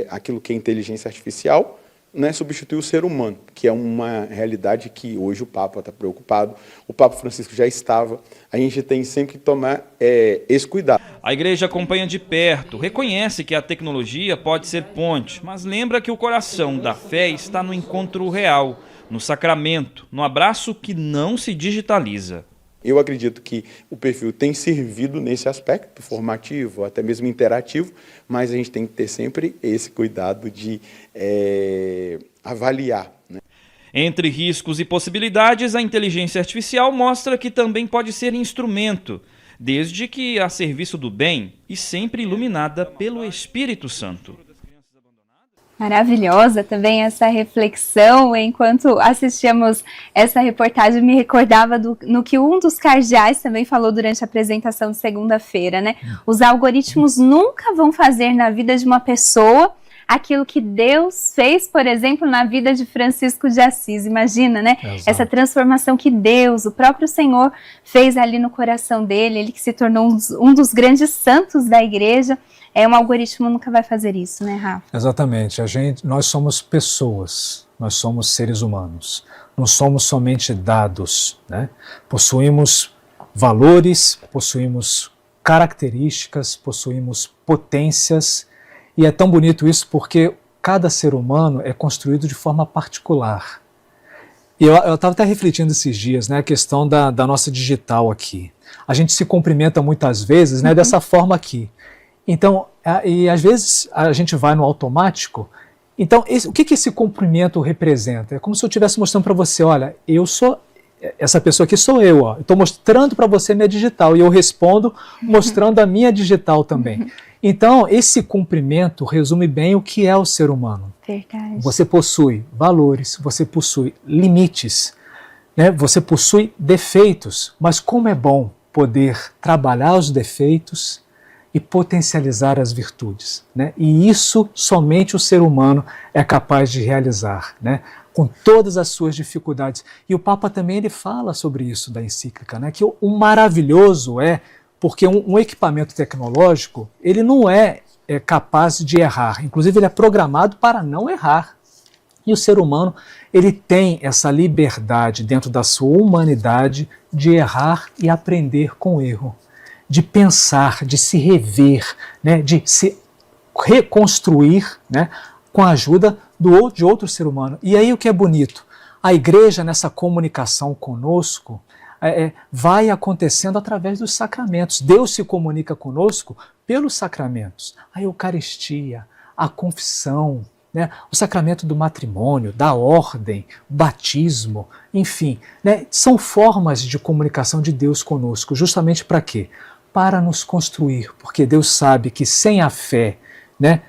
I: aquilo que é inteligência artificial, né, substituir o ser humano, que é uma realidade que hoje o Papa está preocupado, o Papa Francisco já estava, a gente tem sempre que tomar esse cuidado.
F: A igreja acompanha de perto, reconhece que a tecnologia pode ser ponte, mas lembra que o coração da fé está no encontro real, no sacramento, no abraço que não se digitaliza.
I: Eu acredito que o perfil tem servido nesse aspecto formativo, até mesmo interativo, mas a gente tem que ter sempre esse cuidado de avaliar, né?
F: Entre riscos e possibilidades, a inteligência artificial mostra que também pode ser instrumento, desde que a serviço do bem e sempre iluminada pelo Espírito Santo.
A: Maravilhosa também essa reflexão. Enquanto assistíamos essa reportagem, me recordava no que um dos cardeais também falou durante a apresentação de segunda-feira, né? Os algoritmos nunca vão fazer na vida de uma pessoa aquilo que Deus fez, por exemplo, na vida de Francisco de Assis. Imagina, né? Exato. Essa transformação que Deus, o próprio Senhor, fez ali no coração dele, ele que se tornou um dos grandes santos da igreja. Um algoritmo nunca vai fazer isso, né, Rafa?
B: Exatamente. Nós somos pessoas, nós somos seres humanos. Não somos somente dados, né? Possuímos valores, possuímos características, possuímos potências. E é tão bonito isso porque cada ser humano é construído de forma particular. E eu estava até refletindo esses dias, né, a questão da nossa digital aqui. A gente se cumprimenta muitas vezes, né, dessa forma aqui. Então, e às vezes a gente vai no automático. Então, o que esse cumprimento representa? É como se eu estivesse mostrando para você, olha, eu sou, essa pessoa aqui sou eu, estou mostrando para você minha digital, e eu respondo mostrando a minha digital também. Então, esse cumprimento resume bem o que é o ser humano.
A: Verdade.
B: Você possui valores, você possui limites, né? Você possui defeitos, mas como é bom poder trabalhar os defeitos e potencializar as virtudes, né? E isso somente o ser humano é capaz de realizar, né? Com todas as suas dificuldades. E o Papa também ele fala sobre isso da encíclica, né? Que o maravilhoso porque um equipamento tecnológico ele não é capaz de errar, inclusive ele é programado para não errar. E o ser humano ele tem essa liberdade dentro da sua humanidade de errar e aprender com o erro, de pensar, de se rever, né, de se reconstruir, né, com a ajuda de outro ser humano. E aí o que é bonito? A igreja nessa comunicação conosco vai acontecendo através dos sacramentos. Deus se comunica conosco pelos sacramentos. A Eucaristia, a confissão, né, o sacramento do matrimônio, da ordem, o batismo, enfim, né, são formas de comunicação de Deus conosco, justamente para quê? Para nos construir, porque Deus sabe que sem a fé, né,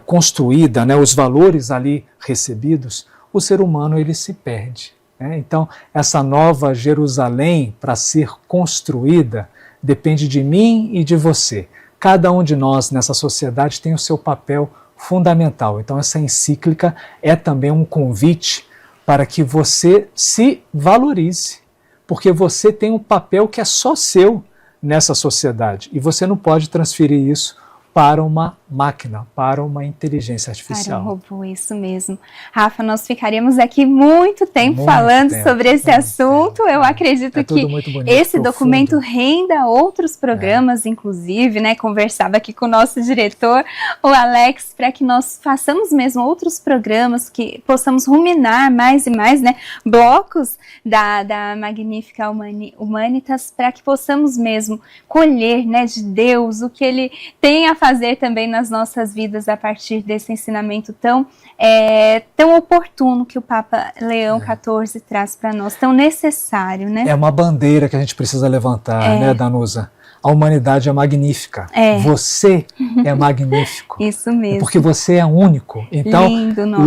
B: construída, né, os valores ali recebidos, o ser humano ele se perde. Né? Então, essa nova Jerusalém, para ser construída, depende de mim e de você. Cada um de nós nessa sociedade tem o seu papel fundamental. Então, essa encíclica é também um convite para que você se valorize, porque você tem um papel que é só seu nessa sociedade e você não pode transferir isso para uma máquina, para uma inteligência artificial.
A: Para um robô, isso mesmo. Rafa, nós ficaríamos aqui muito tempo falando sobre esse assunto. Eu acredito que esse documento renda outros programas, inclusive, né? Conversava aqui com o nosso diretor, o Alex, para que nós façamos mesmo outros programas, que possamos ruminar mais e mais, né? Blocos da Magnífica Humanitas, para que possamos mesmo colher, né, de Deus o que Ele tem a fazer também nas nossas vidas a partir desse ensinamento tão oportuno que o Papa Leão XIV traz para nós, tão necessário, né?
B: É uma bandeira que a gente precisa levantar, né, Danusa? A humanidade é magnífica. Você é magnífico.
A: Isso mesmo.
B: Porque você é único. Então,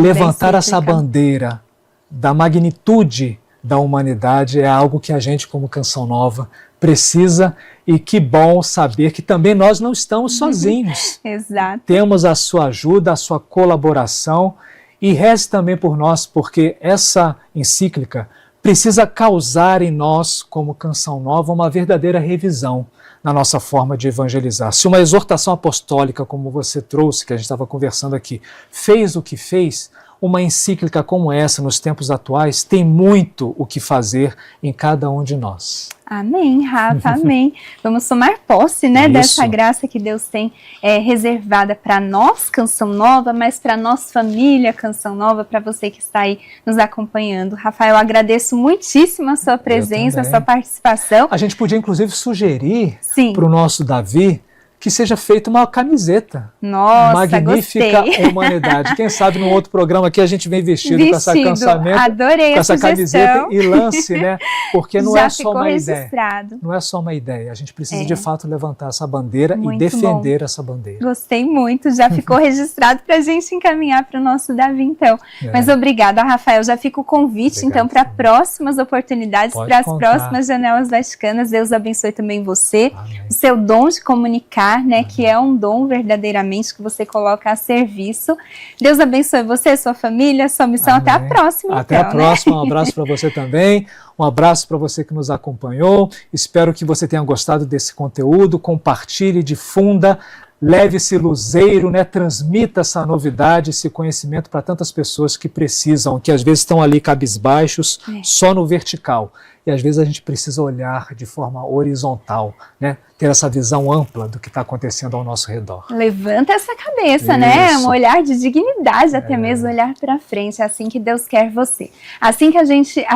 B: levantar essa bandeira da magnitude da humanidade é algo que a gente, como Canção Nova, precisa, e que bom saber que também nós não estamos sozinhos.
A: Exato.
B: Temos a sua ajuda, a sua colaboração, e reze também por nós, porque essa encíclica precisa causar em nós, como Canção Nova, uma verdadeira revisão na nossa forma de evangelizar. Se uma exortação apostólica, como você trouxe, que a gente estava conversando aqui, fez o que fez, uma encíclica como essa, nos tempos atuais, tem muito o que fazer em cada um de nós.
A: Amém, Rafa, amém. Vamos tomar posse, né, dessa graça que Deus tem reservada para nós, Canção Nova, mas para nossa família, Canção Nova, para você que está aí nos acompanhando. Rafael, eu agradeço muitíssimo a sua presença, a sua participação.
B: A gente podia, inclusive, sugerir para o nosso Davi que seja feita uma camiseta.
A: Nossa,
B: Magnífica
A: gostei.
B: Humanidade. Quem sabe num outro programa aqui a gente vem vestido com essa cansamento,
A: adorei
B: com essa camiseta e lance, né? Porque não é só uma
A: registrado.
B: ideia. Não é só uma ideia. A gente precisa de fato levantar essa bandeira
A: muito
B: e defender essa bandeira.
A: Gostei muito. Já ficou registrado para a gente encaminhar para o nosso Davi, então. Mas obrigada, Rafael. Já fica o convite, então, para próximas oportunidades, para as próximas janelas vaticanas. Deus abençoe também você, o seu dom de comunicar, né, que é um dom verdadeiramente que você coloca a serviço. Deus abençoe você, sua família, sua missão. Até a próxima.
B: Até a próxima. Um abraço para você também. Um abraço para você que nos acompanhou. Espero que você tenha gostado desse conteúdo. Compartilhe, difunda, leve esse luzeiro, né? Transmita essa novidade, esse conhecimento para tantas pessoas que precisam, que às vezes estão ali cabisbaixos, só no vertical. e às vezes a gente precisa olhar de forma horizontal, né? Ter essa visão ampla do que está acontecendo ao nosso redor.
A: Levanta essa cabeça, né? Um olhar de dignidade, até mesmo olhar para frente, é assim que Deus quer você. Assim a gente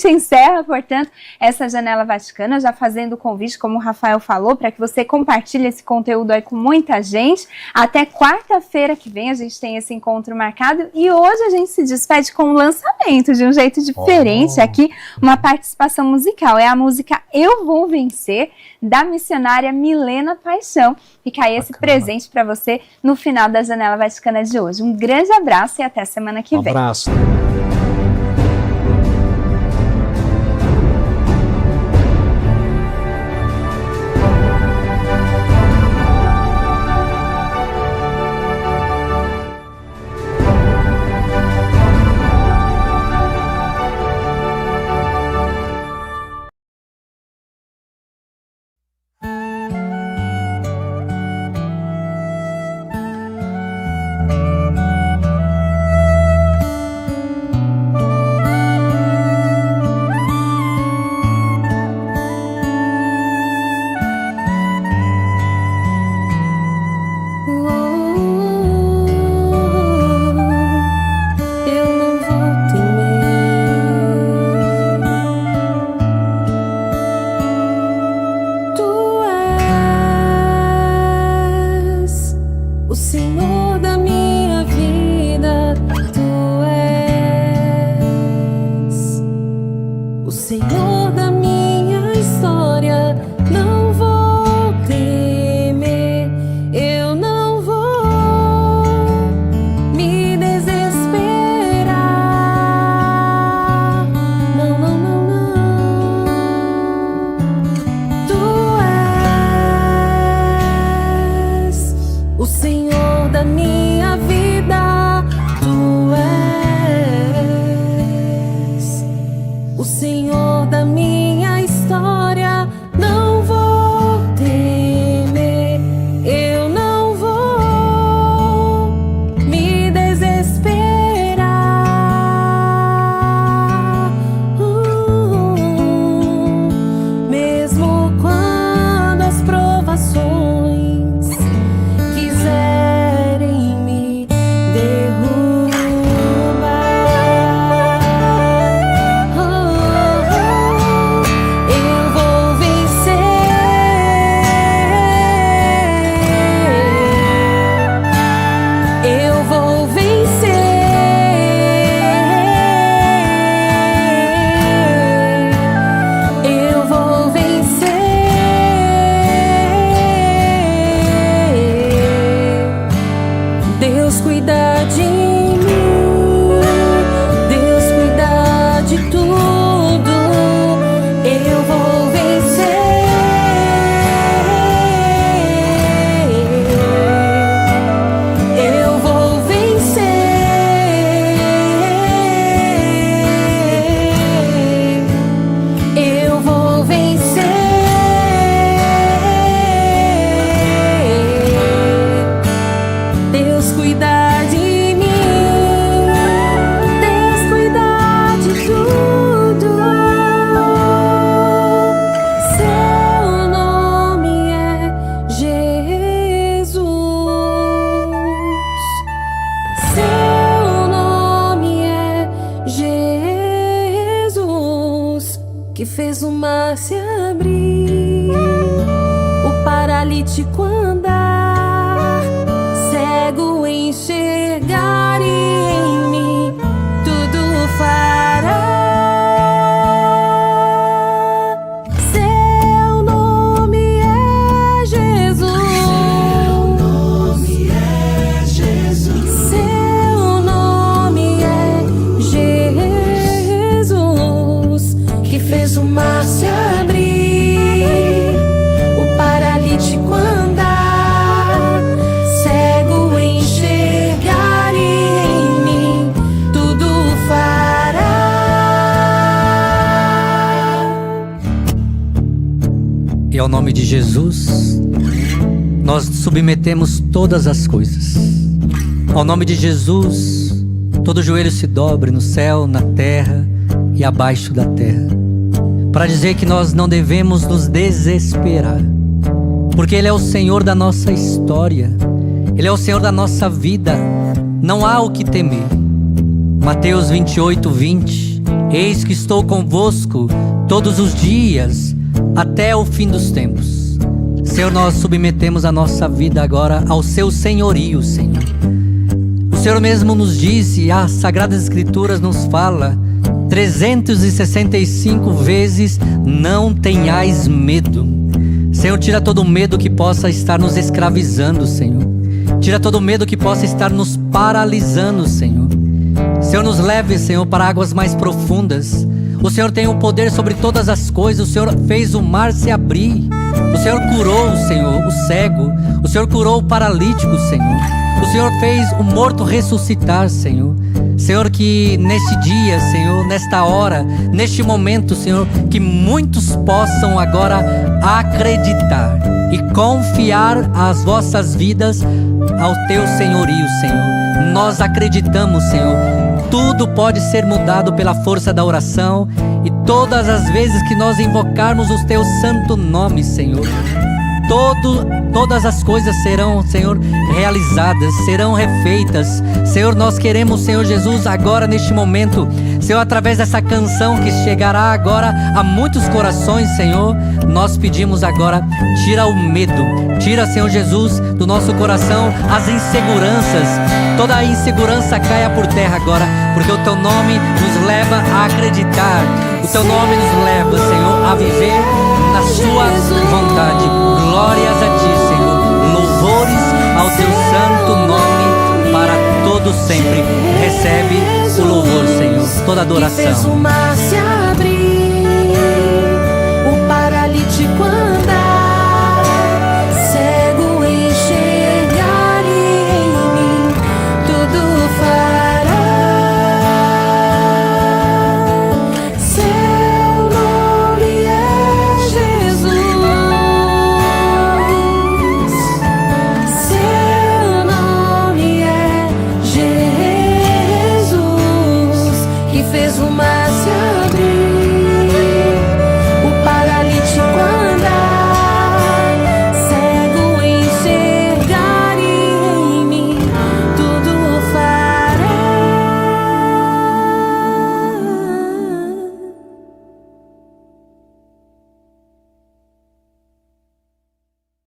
A: encerra, portanto, essa Janela Vaticana, já fazendo o convite, como o Rafael falou, para que você compartilhe esse conteúdo aí com muita gente. Até quarta-feira que vem a gente tem esse encontro marcado e hoje a gente se despede com um lançamento de um jeito diferente. Aqui, uma participação musical. É a música Eu Vou Vencer, da missionária Milena Paixão. Fica aí esse presente para você no final da Janela Vaticana de hoje. Um grande abraço e até semana que vem.
B: Um abraço.
J: que fez o mar se abrir, o paralítico andar, cego enxergar, e em mim tudo fará. Seu nome é Jesus. Seu nome é Jesus. Seu nome é Jesus, que fez o mar se abrir, o paralítico andar, cego enxergar, e em mim tudo fará.
K: E ao nome de Jesus, nós submetemos todas as coisas. Ao nome de Jesus, todo joelho se dobre no céu, na terra e abaixo da terra, para dizer que nós não devemos nos desesperar, porque Ele é o Senhor da nossa história, Ele é o Senhor da nossa vida, não há o que temer. Mateus 28:20, eis que estou convosco todos os dias, até o fim dos tempos. Senhor, nós submetemos a nossa vida agora ao Seu senhorio, Senhor. O Senhor mesmo nos disse, as Sagradas Escrituras nos fala 365 vezes, não tenhais medo. Senhor, tira todo o medo que possa estar nos escravizando, Senhor. Tira todo o medo que possa estar nos paralisando, Senhor. Senhor, nos leve, Senhor, para águas mais profundas. O Senhor tem o poder sobre todas as coisas. O Senhor fez o mar se abrir. O Senhor curou, Senhor, o cego. O Senhor curou o paralítico, Senhor. O Senhor fez o morto ressuscitar, Senhor. Senhor, que neste dia, Senhor, nesta hora, neste momento, Senhor, que muitos possam agora acreditar e confiar as vossas vidas ao Teu senhorio, Senhor. Nós acreditamos, Senhor, tudo pode ser mudado pela força da oração e todas as vezes que nós invocarmos o Teu santo nome, Senhor, todas as coisas serão, Senhor, realizadas, serão refeitas. Senhor, nós queremos, Senhor Jesus, agora neste momento, Senhor, através dessa canção que chegará agora a muitos corações, Senhor, nós pedimos agora, tira o medo, tira, Senhor Jesus, do nosso coração as inseguranças, toda a insegurança caia por terra agora, porque o Teu nome nos leva a acreditar, o Teu nome nos leva, Senhor, a viver na Sua vontade. Glórias a Ti, Senhor, louvores ao Teu santo nome para todo sempre. Recebe o louvor, Senhor, toda adoração.
J: Fez o mar se abrir, o paralítico andar, cego enxergar, e em mim tudo fará. Seu nome é Jesus, seu nome é Jesus, que fez o mar se abrir.